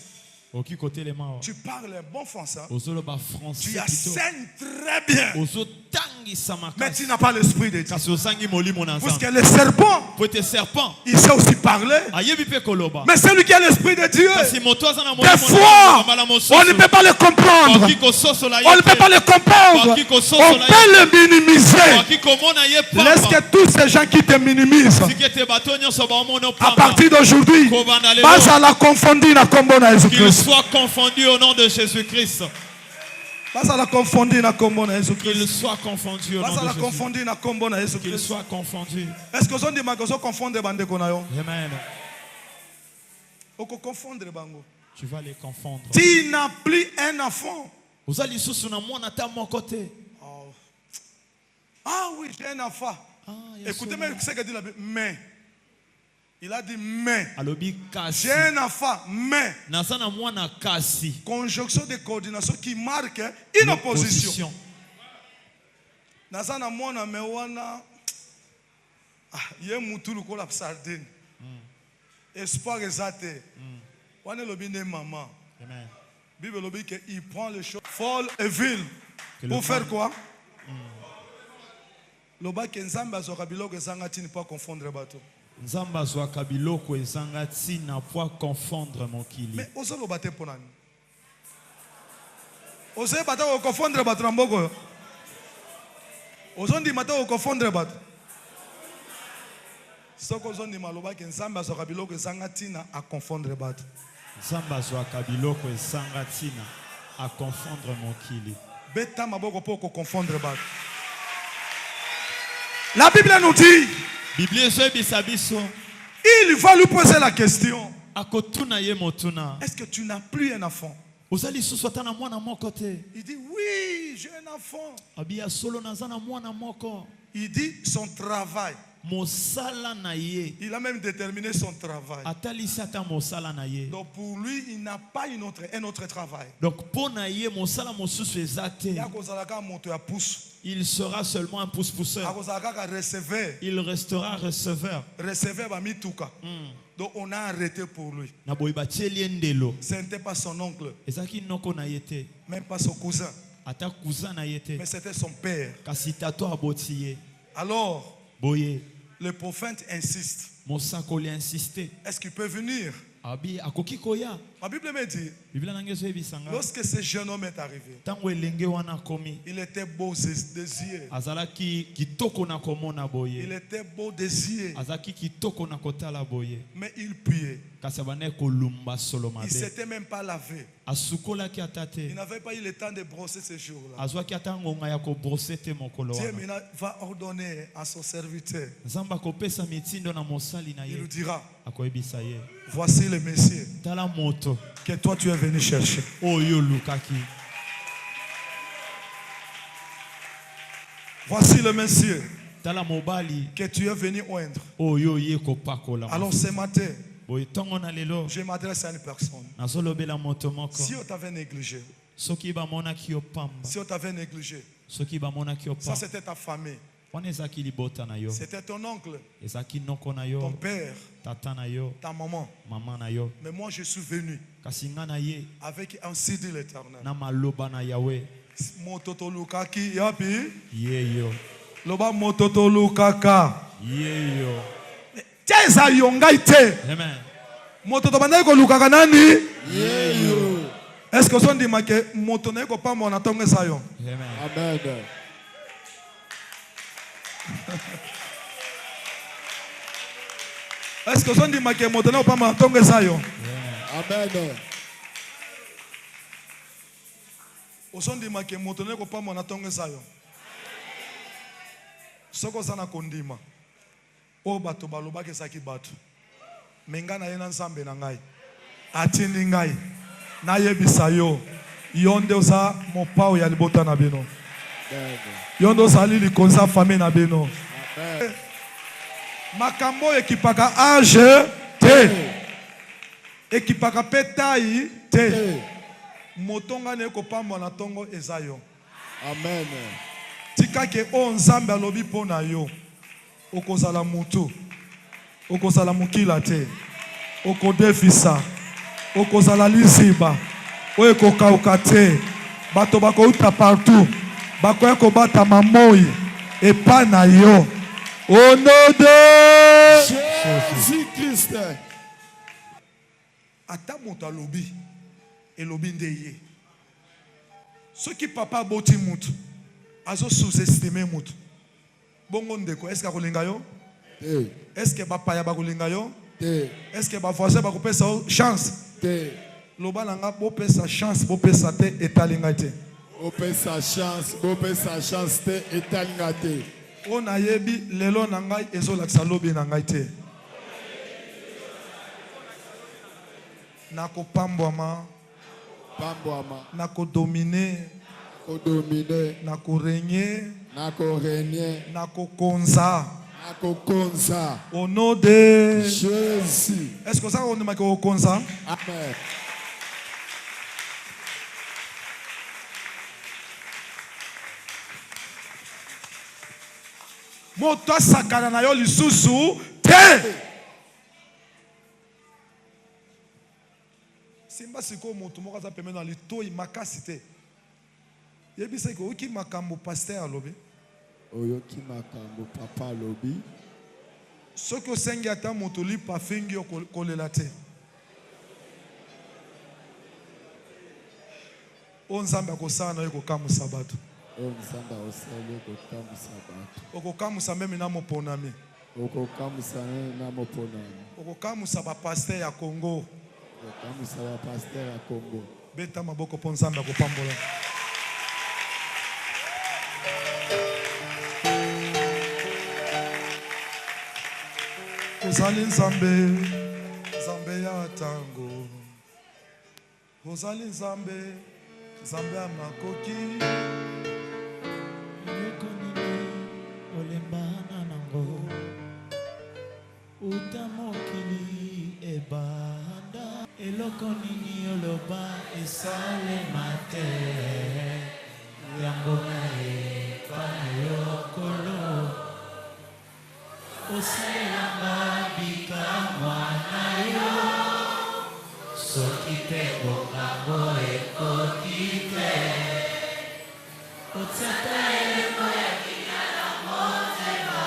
Oki côté les mains. Tu parles un bon français. Ozoloba français. Tu enseignes très bien. Ozotangi samaka. Mais tu n'as pas l'esprit de Dieu. Kasi osangi molimo na Parce nzambe. que le serpent, Pour tes serpents. il sait aussi parler. Ayebi pe koloba. Mais celui qui a l'esprit de Dieu, Kasi moto aza na des molimo. fois, on ne peut pas le comprendre. Oki kososo la On ne peut pas le comprendre. On peut le minimiser. Oki komona ye Laisse pamba. que tous ces gens qui te minimisent, Sikete bato nyonso ba omono à pamba. partir d'aujourd'hui, basa la confondre na kombo na Qu'il Jésus-Christ. soit confondu au nom de Jésus-Christ. Basa la confondre na kombo na Qu'il Jésus-Christ. soit confondu au nom Basa de la Jésus. confondre na kombo na Qu'il Jésus-Christ. soit confondu. Est-ce que vous avez dit confondre bandeko na yo? Amen. Oko confondre bango. Tu vas les confondre. Tu n'as plus un enfant. Vous allez sous na mwana ta mon côté. Ah oui, j'ai un enfant. Écoutez même ce que dit la Bible. Mais. Il a dit mais. Alobi kasi. J'ai un enfant, mais. Nasana mwana kasi. Conjonction de coordination qui marque une opposition. Nasana mwana me wana. Yé mutulu kola sardine. Espoir exaté. Wana lobi ne maman. Amen. Bible lobi que il prend les choses folles et villes. Pour faire quoi? Loba ke nzambe azoka biloko ezanga tini pas confondre bato. Nzamba azwaka biloko ezanga tina po confondre mokili. Mais ozoloba te mpo nani? Ozoyeba te kokofondre bato na mboko oyo? Ozondima te kokofondre bato? Soko ozondima alobaki nzambe azwaka biloko ezanga tina akonfondre bato. Nzamba azwaka biloko ezanga tina a confondre mokili. Beta maboko po kokonfondre bato. La Bible nous dit, Biblia ezobisa biso. il va lui poser la question. Akotuna ye motuna. Est-ce que tu n'as plus un enfant? Ozali susu ata na mwana moko te. Il dit oui, j'ai un enfant. Abia solo naza na mwana moko. Il dit son travail. Mosala na ye. Il a même déterminé son travail. Atalisi ata mosala na ye. Donc pour lui, il n'a pas un autre travail. Donc po na ye mosala mosusu eza te. Il sera seulement un pousse-pousseur. Il restera receveur. Donc on a arrêté pour lui. Na boyiba tielie ndelo. Ce n'était pas son oncle. Ezaki noko na ye te. Même pas son cousin. Ata cousin na ye te. Mais c'était son père. Kasi tato aboti ye. Alors, boye. Le prophète insiste. Mosakoli insisté. Est-ce qu'il peut venir? Abi akoki koya. La Bible me dit, lorsque ce jeune homme est arrivé, il était beau des yeux. Il était beau des yeux. Mais il priait. Il ne s'était même pas lavé. Il n'avait pas eu le temps de brosser ce jour-là. Dieu maintenant va ordonner à son serviteur. Il lui dira, voici le Messie que toi tu es venu chercher. Voici le Messie tala mobali que tu es venu oindre. oyo ye kopakola. Alors ce matin, Boye tongo na lelo je m'adresse à une personne. nazolobela moto moko Si on t'avait négligé, soki bamonaki yo pamba si on t'avait négligé, soki bamonaki yo ça pamba c'était ta famille, wana ezaki libota na yo c'était ton oncle, ezaki noko na ton yo père, tata na yo ta maman. mama na yo Mais moi je suis venu kasi nga na ye avec un CD l'éternel. na maloba na yawe Mototo lukaki yapi, ye yo loba mototo lukaka. ye yo. Tiesa yongai te. Amen. Mototo bandai ko lukaka nani? Ye yo. Est-ce que son dit que moto na ko pa mona tonge sayo? Amen. Amen. Est-ce que son dit que moto na ko pa mona tonge sayo? Amen. Oson dit que moto na ko pa mona tonge sayo? Soko sana kondima. O bato baloba ke saki bato. Menga na yena nsambe na ngai. Atindi ngai. Na yebisa yo. Yonde osa mopao ya libota na bino. Yonde osa li likonza famille na bino. Makambo ekipaka âge te. Ekipaka petai te. Motonga ne ko pamba na tongo ezayo. Amen. Tika ke o nzambe alobi pona yo. Okozala mutu. Okozala mukila te. Okodefisa. Okozala liziba. Oye kokauka te. Bato bakouta partout. Bakoya kobata mamoi. Epa na yo. Au nom de Jésus-Christ. Ata moto alobi. Elobi ndeye. Ceux qui papa boti mutu. Azo sous-estimer mutu. Bongo ndeko, est-ce que akolinga yo? Est-ce que bapaya bakolinga yo? Est-ce que bavoisin bakopesa chance? Loba nanga bopesa chance, bopesa te etalinga te. Bopesa chance te etalinga te. On a yebi lelo nangai ezolakisa lobi nangai te. Nako pambwama, nako dominer, nako régner, nako konza. Au nom de Jésus. Est-ce que ça on dit que konza? Amen. Moto sakana na yo lisusu te. Simba siko moto moko za pemena na litoi makasi te. Yebisa ko uki makambo pasteur alobi. Oyoki makambo papa lobi. Soki osengi ata moto li pafingi yo kolela te. Onzambe akosana yo kokamusa bato. Onzambe osale kokamusa bato. Okokamusa meme na moponami. Okokamusa na moponami. Okokamusa ba pasteur ya Congo. Okokamusa ba pasteur ya Congo. Beta maboko po Nzambe akopambola. Ozali Nzambe, Nzambe ya tango. Ozali Nzambe, Nzambe ya makoki. Eloko nini olembana nango uta mokili ebanda eloko nini oloba esalema te yango na epa na yo kolo osalelanga bikamwa na yo soki te kokango ekoki te otsata eleko ya kinyala motema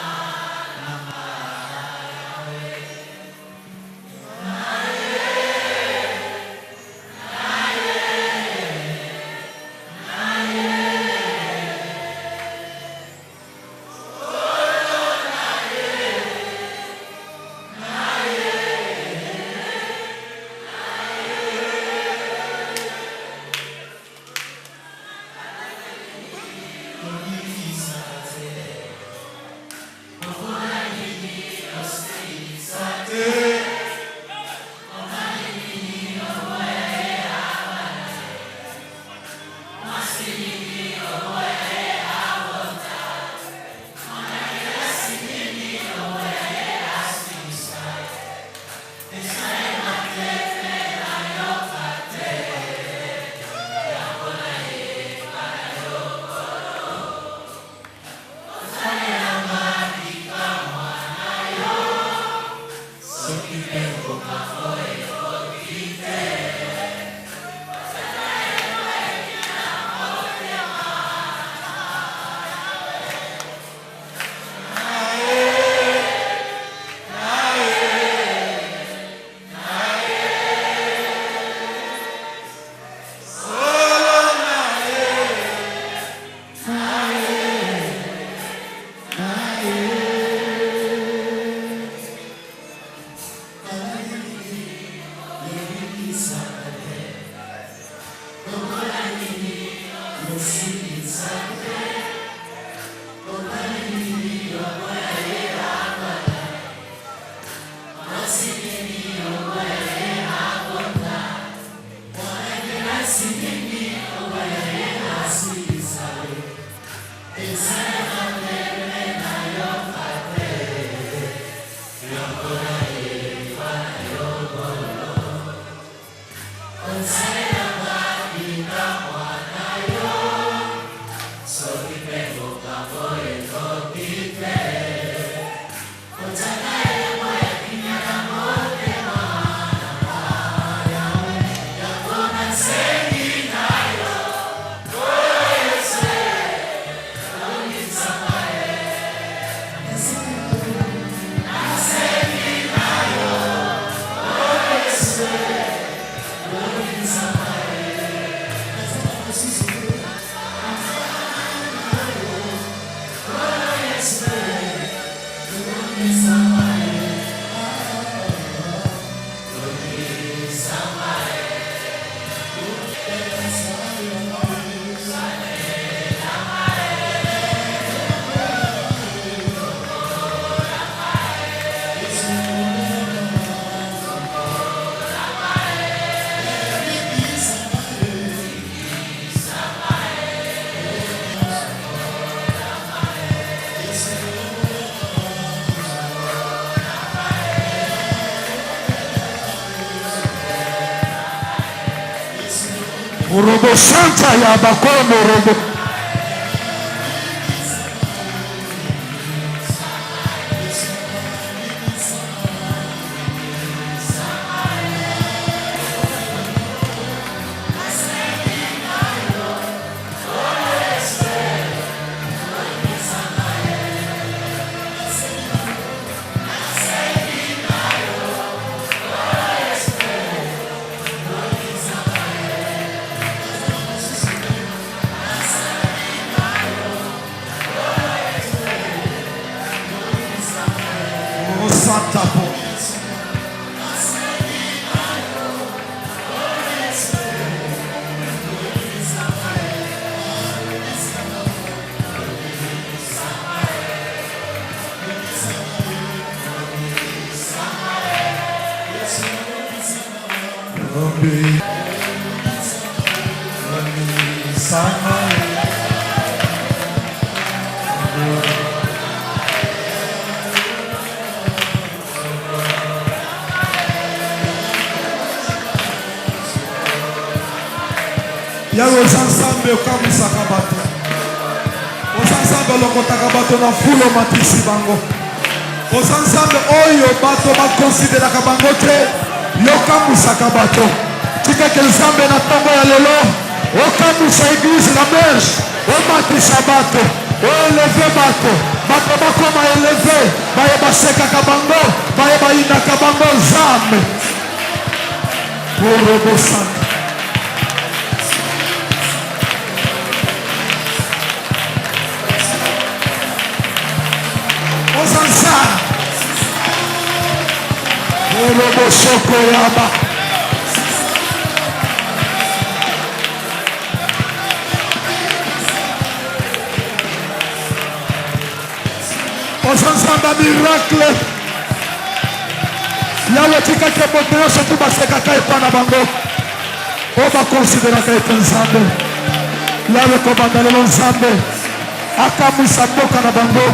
Urobo Santa ya Bakono Robo. Santa Po. Yawe osansambe okamisaka bato, osansambe olokotaka bato na fulo matisi bango, osansambe oyo bato bakonsideraka bango te yo okamisaka bato. Tika ke nzambe na ntango ya lelo okamisa eglise la merge, omatisa bato, oeleve bato, bato bakoma eleve, baye basekaka bango, baye bayinaka bango nzambe porobosanta. Osansa porobosoko yaba osansamba miracle yawe tika ke moto nyonso tu basekaka epa na bango oyo bakonsideraka ete nzambe yawe kobanda lelo nzambe akamwisa mboka na bango,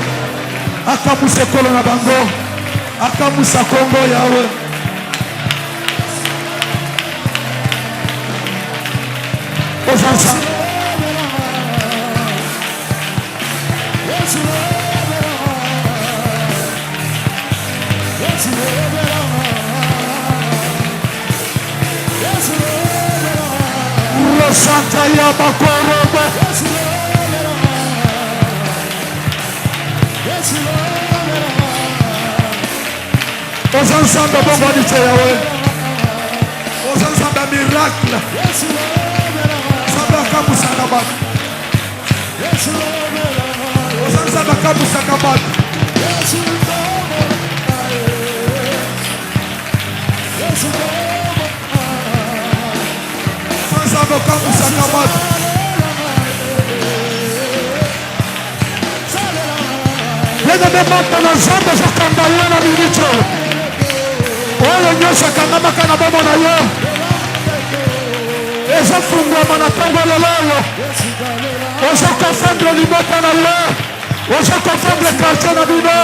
akamwisa ekolo na bango, akamwisa Kongo yawe. Osansa Santa Yabakorobe. Oza nzambe bongwanite yawe. Oza nzambe ya miracle. Nzambe akabusaka bato. Oza nzambe akabusaka bato. Oza nzambe akabusaka bato. Lego de mata na nzambe zakanga ye na minito. Oyo nyonso akangamaka na bomoi na yo ezofungwama na ntango lelo oyo ozokofendre libota na yo ozokofendre quartier na bino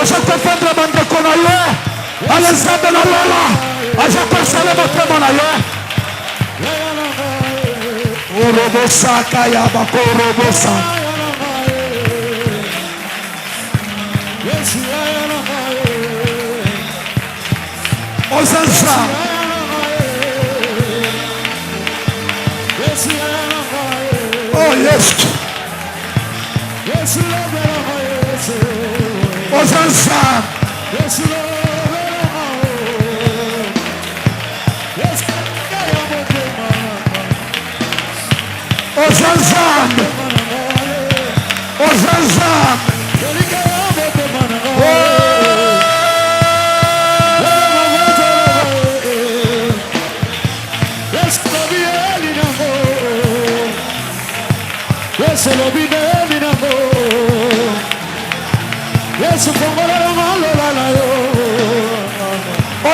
ozokofendre bandeko na yo ale nzambe na lola azokosala motema na yo orobosaka ya bakorobosa Osansa. oh yes Osansa Osanzambe Osanzambe Yesu lobine minamo Yesu kongolera malola na yo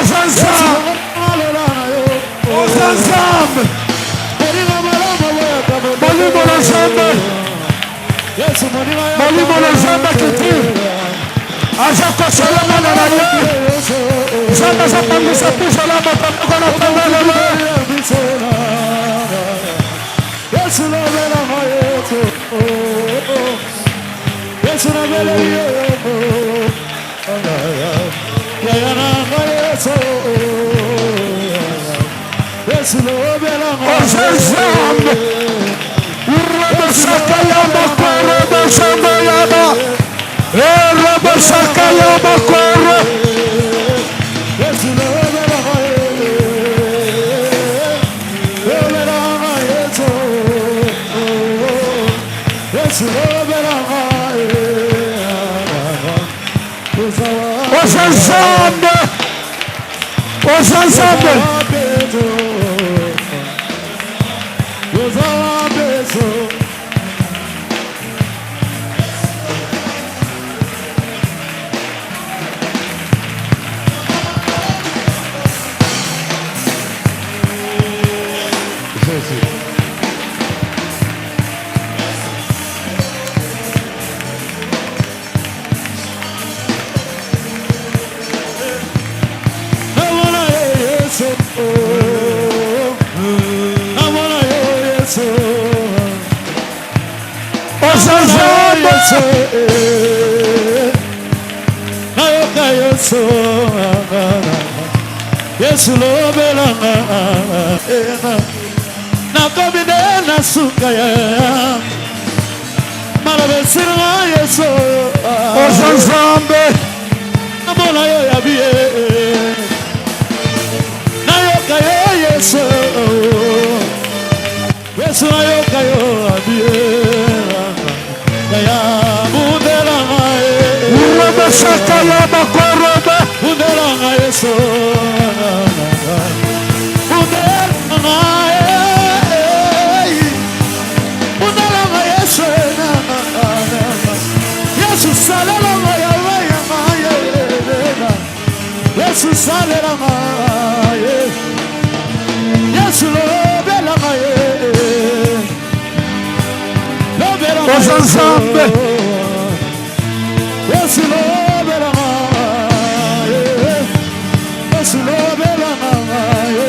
Osanzambe Osanzambe Molimo na Nzambe Molimo na Nzambe kiti aza kosalamana na ye Nzambe azapangisa puso la motamoko na ntango lelo Yesu lobela mayeto Yesu lobela yeto Yayana mayeto Yesu lobela Osanzambe Urabasaka yamba koro basamba yaba Urabasaka yamba koro Yesu lobela mayeto Osanzambe Osanzambe Yesu lobela na kabine na sukaya malabesira Yesu Osanzambe Abona yo yabiye na yo kayo Yesu Yesu na yo kayo yabiye ya mudela mae Urabasaka yamba korobe mudela Yesu Yesu salera maye Yesu lobela maye lobela maye Osanzambe Yesu lobela maye Yesu lobela maye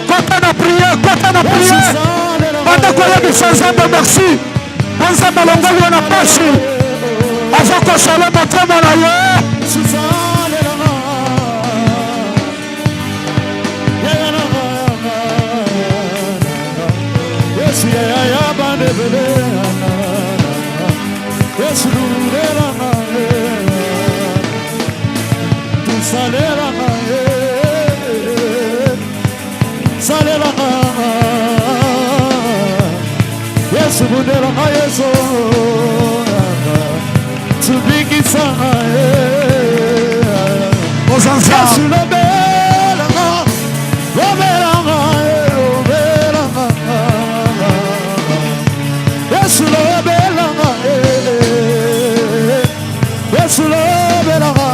Kota na prière Banda kwa yebi Nzambe merci Nzambe longoli wana pasi Azoko sala motema na yo Yesu salera salelanga salelanga Yesu bundelanga Yesu tubikisanga Yesu lobelanga lobelanga lobelanga Yesu lobelanga Yesu lobelanga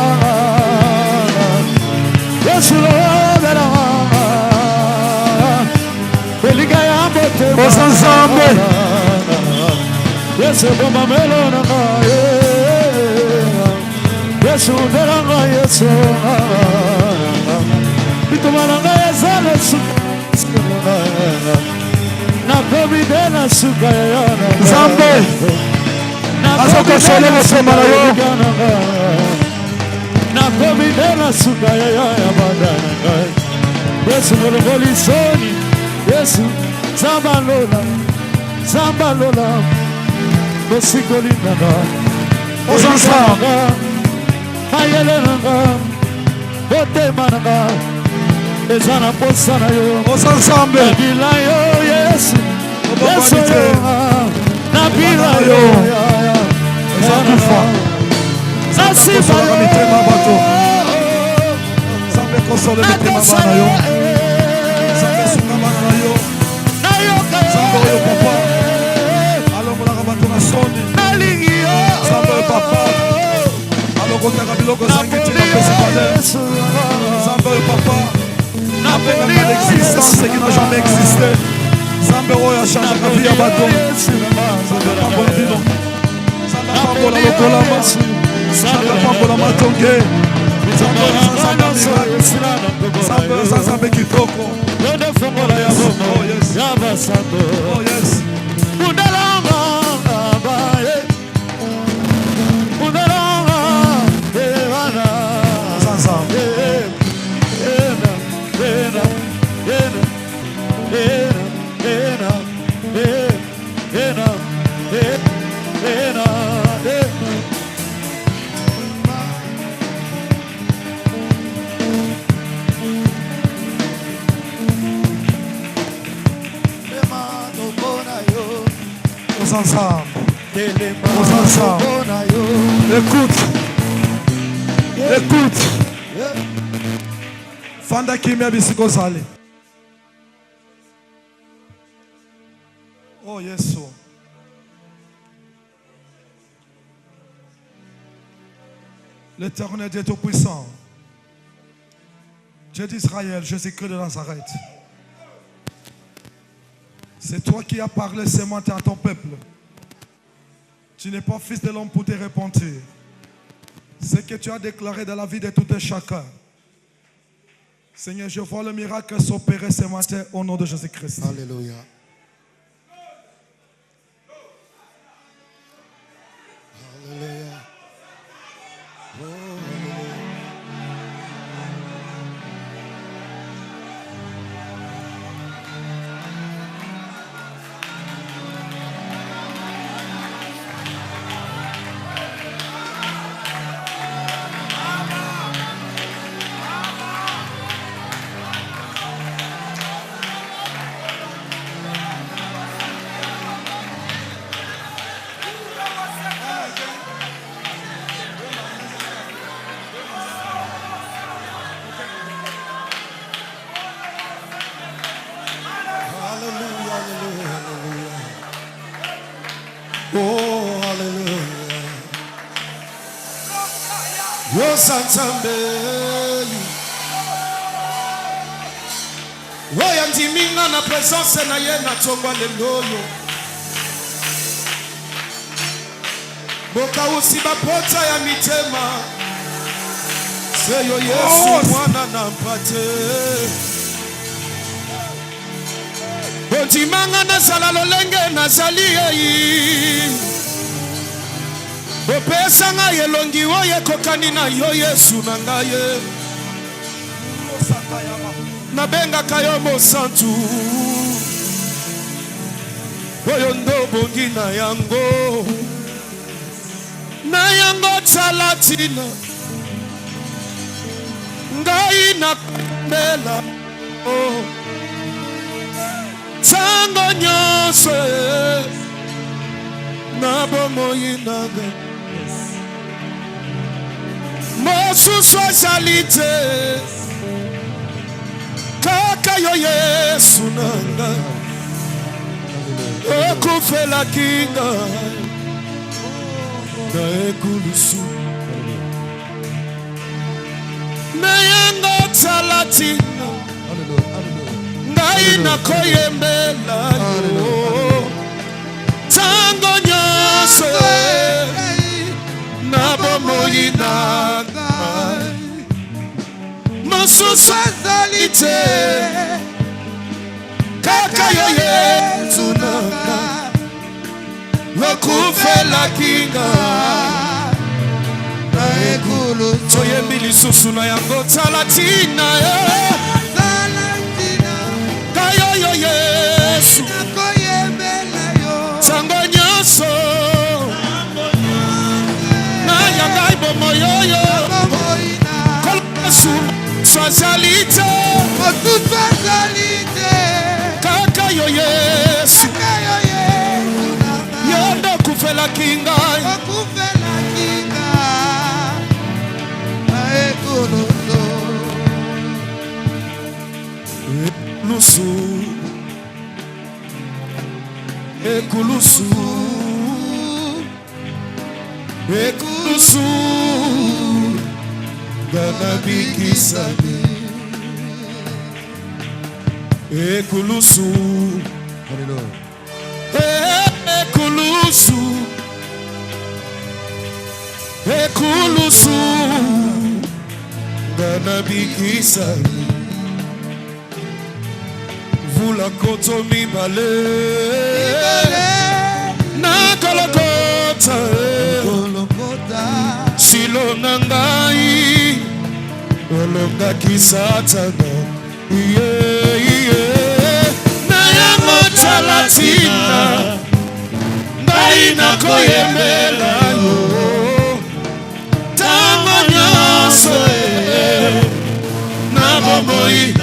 Yesu lobelanga Eliga yambote osansambe Yesu bomba melona Yesu lobelanga Yesu bitumalanga yazale suka na komide na suka yana Zambe Azoka sole msema na yo na komide na suka yana badana Yesu molongoli soni Yesu Zambalola Bosikolinanga Osansanga Ayelenanga Botemananga Ezana posana yo Osansambe Nabila yo Yesu Yesu yo Nabila yo Ezakufa Nasifa yo Zambe kosole mitema bana yo Zambe sunga bana yo Zambe yo papa Alongola bato na soni Zambe yo papa Alongotaka biloko zangiti na pesa pale Zambe yo papa Apengaka l'existence qui n'a jamais existé Zambe oyo achangeaka vie ya bato Zambe pambola bino Zambe pambola lokolama Zambe pambola matonge Zambe Zambe kitoko Oh yes Oh yes Mundelanga bae Mundelanga evana Zambe Écoute. Fanda kimia bisiko zale. Oh Yesu. L'Éternel Dieu Tout-Puissant, Dieu d'Israël, Jésus-Christ de Nazareth. C'est toi qui as parlé ce matin à ton peuple. Tu n'es pas fils de l'homme pour te repentir. Ce que tu as déclaré dans la vie de tout un chacun. Seigneur, je vois le miracle s'opérer ce matin au nom de Jésus-Christ. Alléluia. Alléluia. Oh, Santambeli Oya ndiminga na presence na ye na tongwa lendoyo Boka usiba pota ya mitema Seyo Yesu mwana na mpate Bontimanga na sala lolenge na sali yeyi Opesa nga yelongi oye kokani na yo Yesu na ngaye Nabenga kayo mosantu Oyo ndo bongi na yango Na yango talatina na mela oh sango nyose na bomoi naga mosu socialite kaka yo Yesu nanga okufela kinga na ekulusu Nayango talatina Naina koyembela Tango nyose Nabomoyinaga Mosusazalite Kaka yo Yesu nanga Lokufela kinga Toyembili susu na yango talatina Kayo yo Yesu Tango nyoso Na yanga ibomo yoyo Kolosu Swazalite Kaka yo Yesu Yondo kufela kinga Ekulusu Gana bikisami Ekulusu Ekulusu Gana bikisami Vula koto mibale Na kolokota Silo nangai Olonga kisatana Na yango talatina Ngai na koyembela Tango nyoso Na bomoi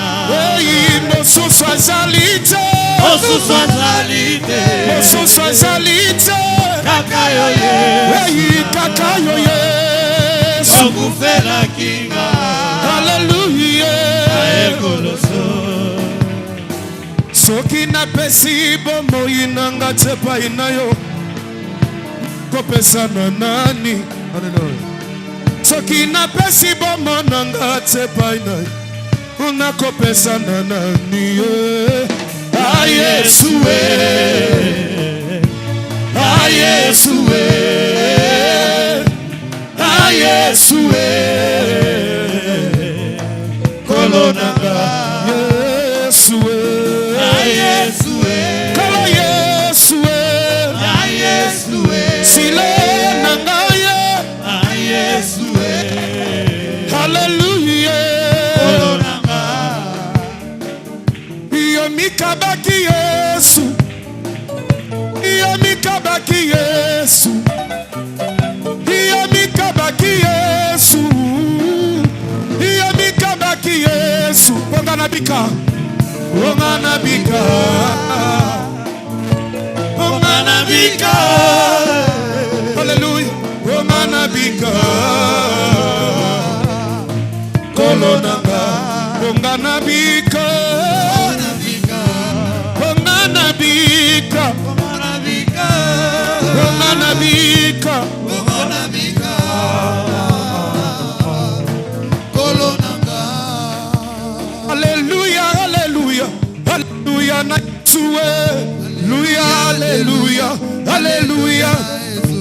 Mosuswazalite Kakayo Yesu Okufela kinga Hallelujah Soki na pesi bomoi nanga tepa inayo Kopesa na nani Soki na pesi bomoi nanga tepa inayo Unakopesa na nani Yesu Yesu Yesu Kolonanga Yesu Yesu Kolo Yesu Yesu Sile nanga Yesu Hallelujah Mikabaki Yesu Iyo mikabaki Yesu Iyo mikabaki Yesu Iyo mikabaki Yesu Onganabika Onganabika Onganabika Hallelujah Onganabika Kolonanga Onganabika Hallelujah, hallelujah, hallelujah, na Yesue, hallelujah, hallelujah,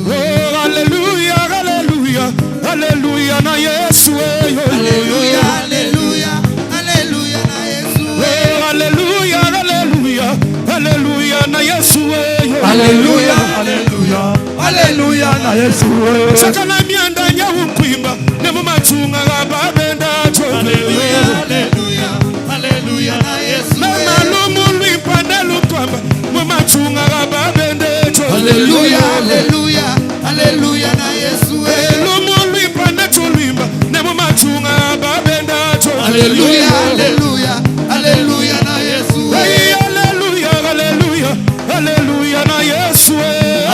oh hallelujah, hallelujah, hallelujah, na Yesue, hallelujah, hallelujah, hallelujah, na Yesue, hallelujah, hallelujah, hallelujah, na Yesue, hallelujah, hallelujah, hallelujah, na Yesue. Sakana mianda nyawu kuimba, nemu machunga babenda cho. Hallelujah, hallelujah, hallelujah, na Yesue. Mama lumu lipanda lutwamba, mu machunga babenda cho. Hallelujah, hallelujah, hallelujah, na Yesue. Lumu lipanda cho limba, nemu machunga babenda cho. Alléluia, Alléluia, Alléluia na Yesu. Alléluia, Alléluia, Alléluia na Yesu.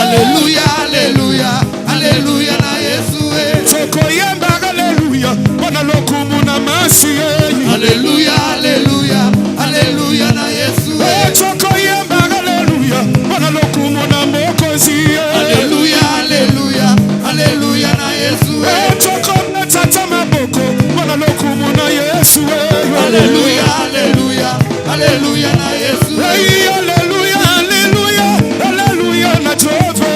Alléluia, Alléluia, Alléluia na Yesu. Tokoyemba Alléluia, wana lokumu na masi. Alléluia, Alléluia, Alléluia na Yesu. Tokoyemba Alléluia, wana lokumu na mokozi. Alléluia, Alléluia, Alléluia na Yesu. Tokona tata maboko, wana lokumu na Yesu. Alléluia, Alléluia, Alléluia na Yesu. Alléluia, Alléluia, Alléluia na Jehova.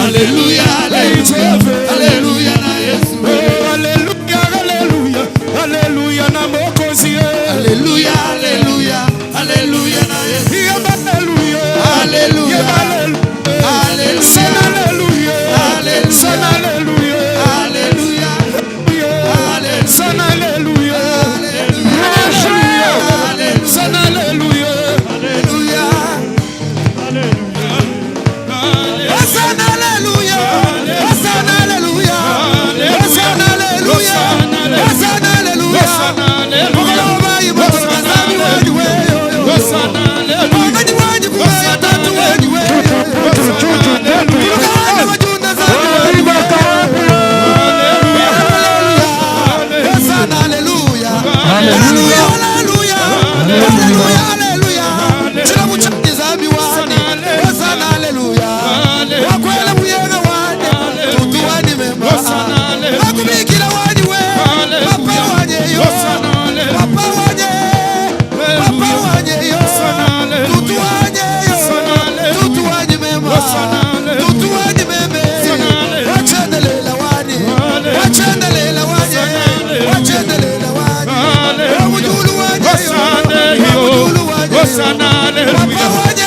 Alléluia, Alléluia, Alléluia na Yesu. Alléluia, Alléluia, Alléluia na mokozi. Alléluia, Alléluia, Alléluia na Yesu. Alléluia, Alléluia, Alléluia, Sana Alléluia, Alléluia, Sana Alléluia, Alléluia, Sana Alléluia, Sana Alléluia, Alléluia. Hosanna, Alléluia, Hosanna, Alléluia, Hosanna, Alléluia, Hosanna, Alléluia. Mukoloba ibo mazami wenyu weyo. Wangaji wanyu kuweya tatu wenyu weyo. Mukana majunda zami wenyu weyo. Hosanna, Alléluia, Alléluia, Alléluia, Alléluia, Alléluia. Chila muchati zami wani. Hosanna, Alléluia. Wakwele muyega wani. Tutu wani mema. Wakubikila wani we. Papa wanye yo. Papa wanye. Papa wanye yo. Tutu wanye yo. Tutu wanye mema. Tutu wanye meme. Wachendelela wani. Wachendelela wani. Wachendelela wani. Wamujulu wanye yo. Wamujulu wanye yo. Papa wanye.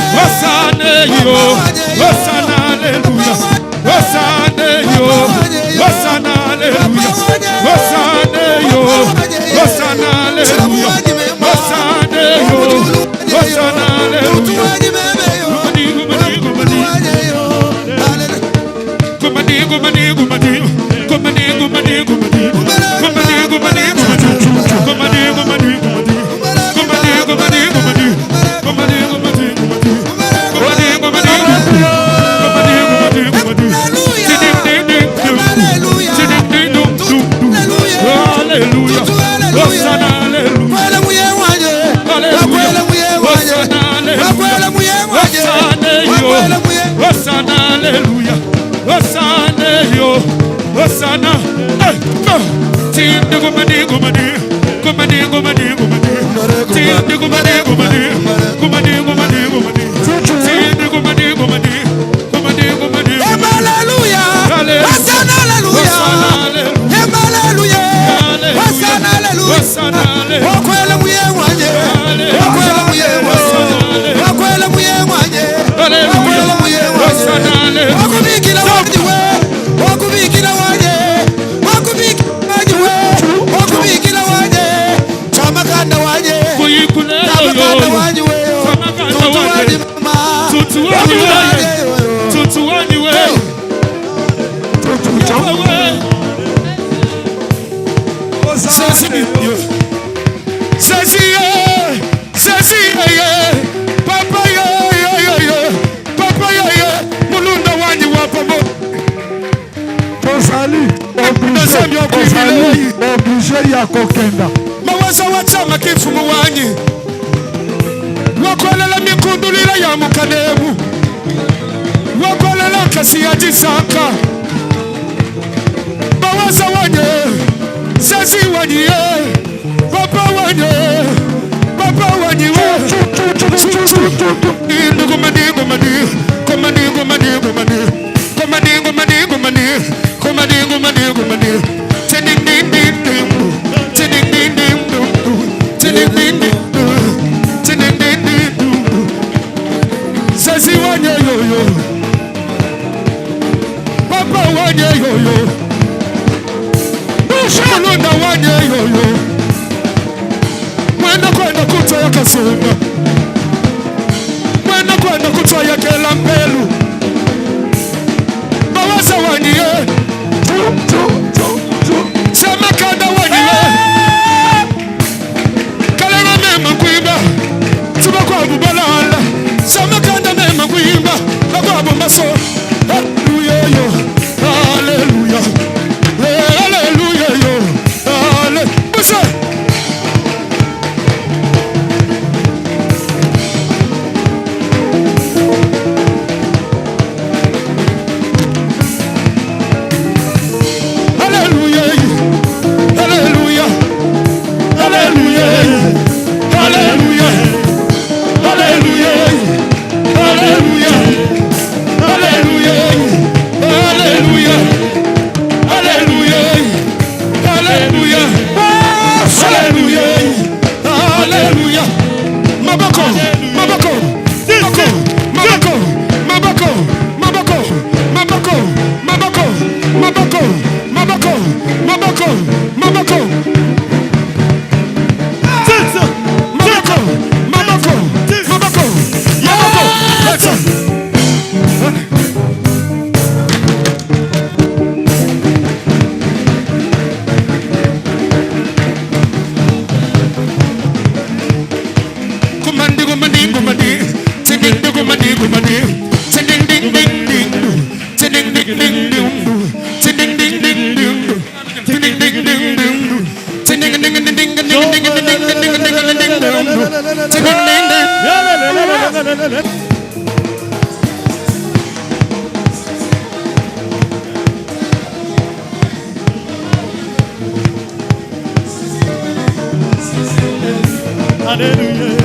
Mawaza wachama kifumu wanyi wakwalela mikundulira ya mukanebu wakwalela kasi ya jisaka mawaza wanye sasi wanye papa wanye Mwenda kwenda kutoya kela mbelu mawaza wanye Alléluia.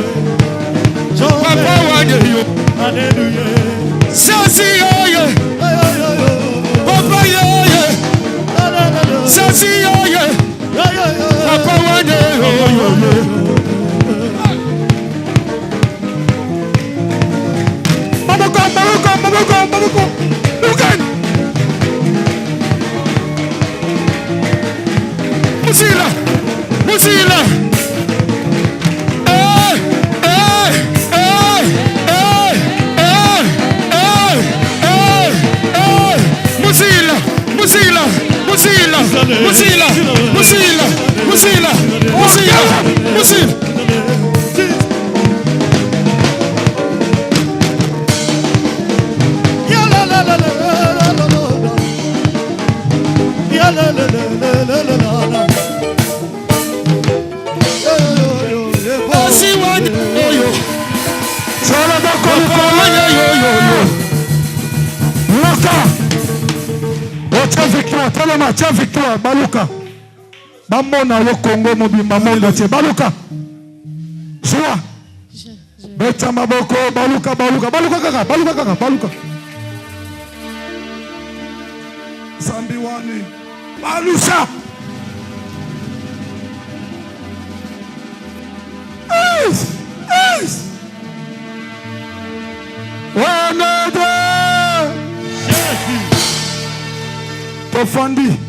Papa wanyeyo. Alléluia. Sasi yoye. Papa yoye. Sasi yoye. Papa wanyeyo. Mabuko. Bukan. Musila. Musila. Tiens victoire, Baluka. Bamona yo Congo mobimba monde tie Baluka. Joie. Beta maboko Baluka kaka. Sambiwani. Balusa. Tofandi.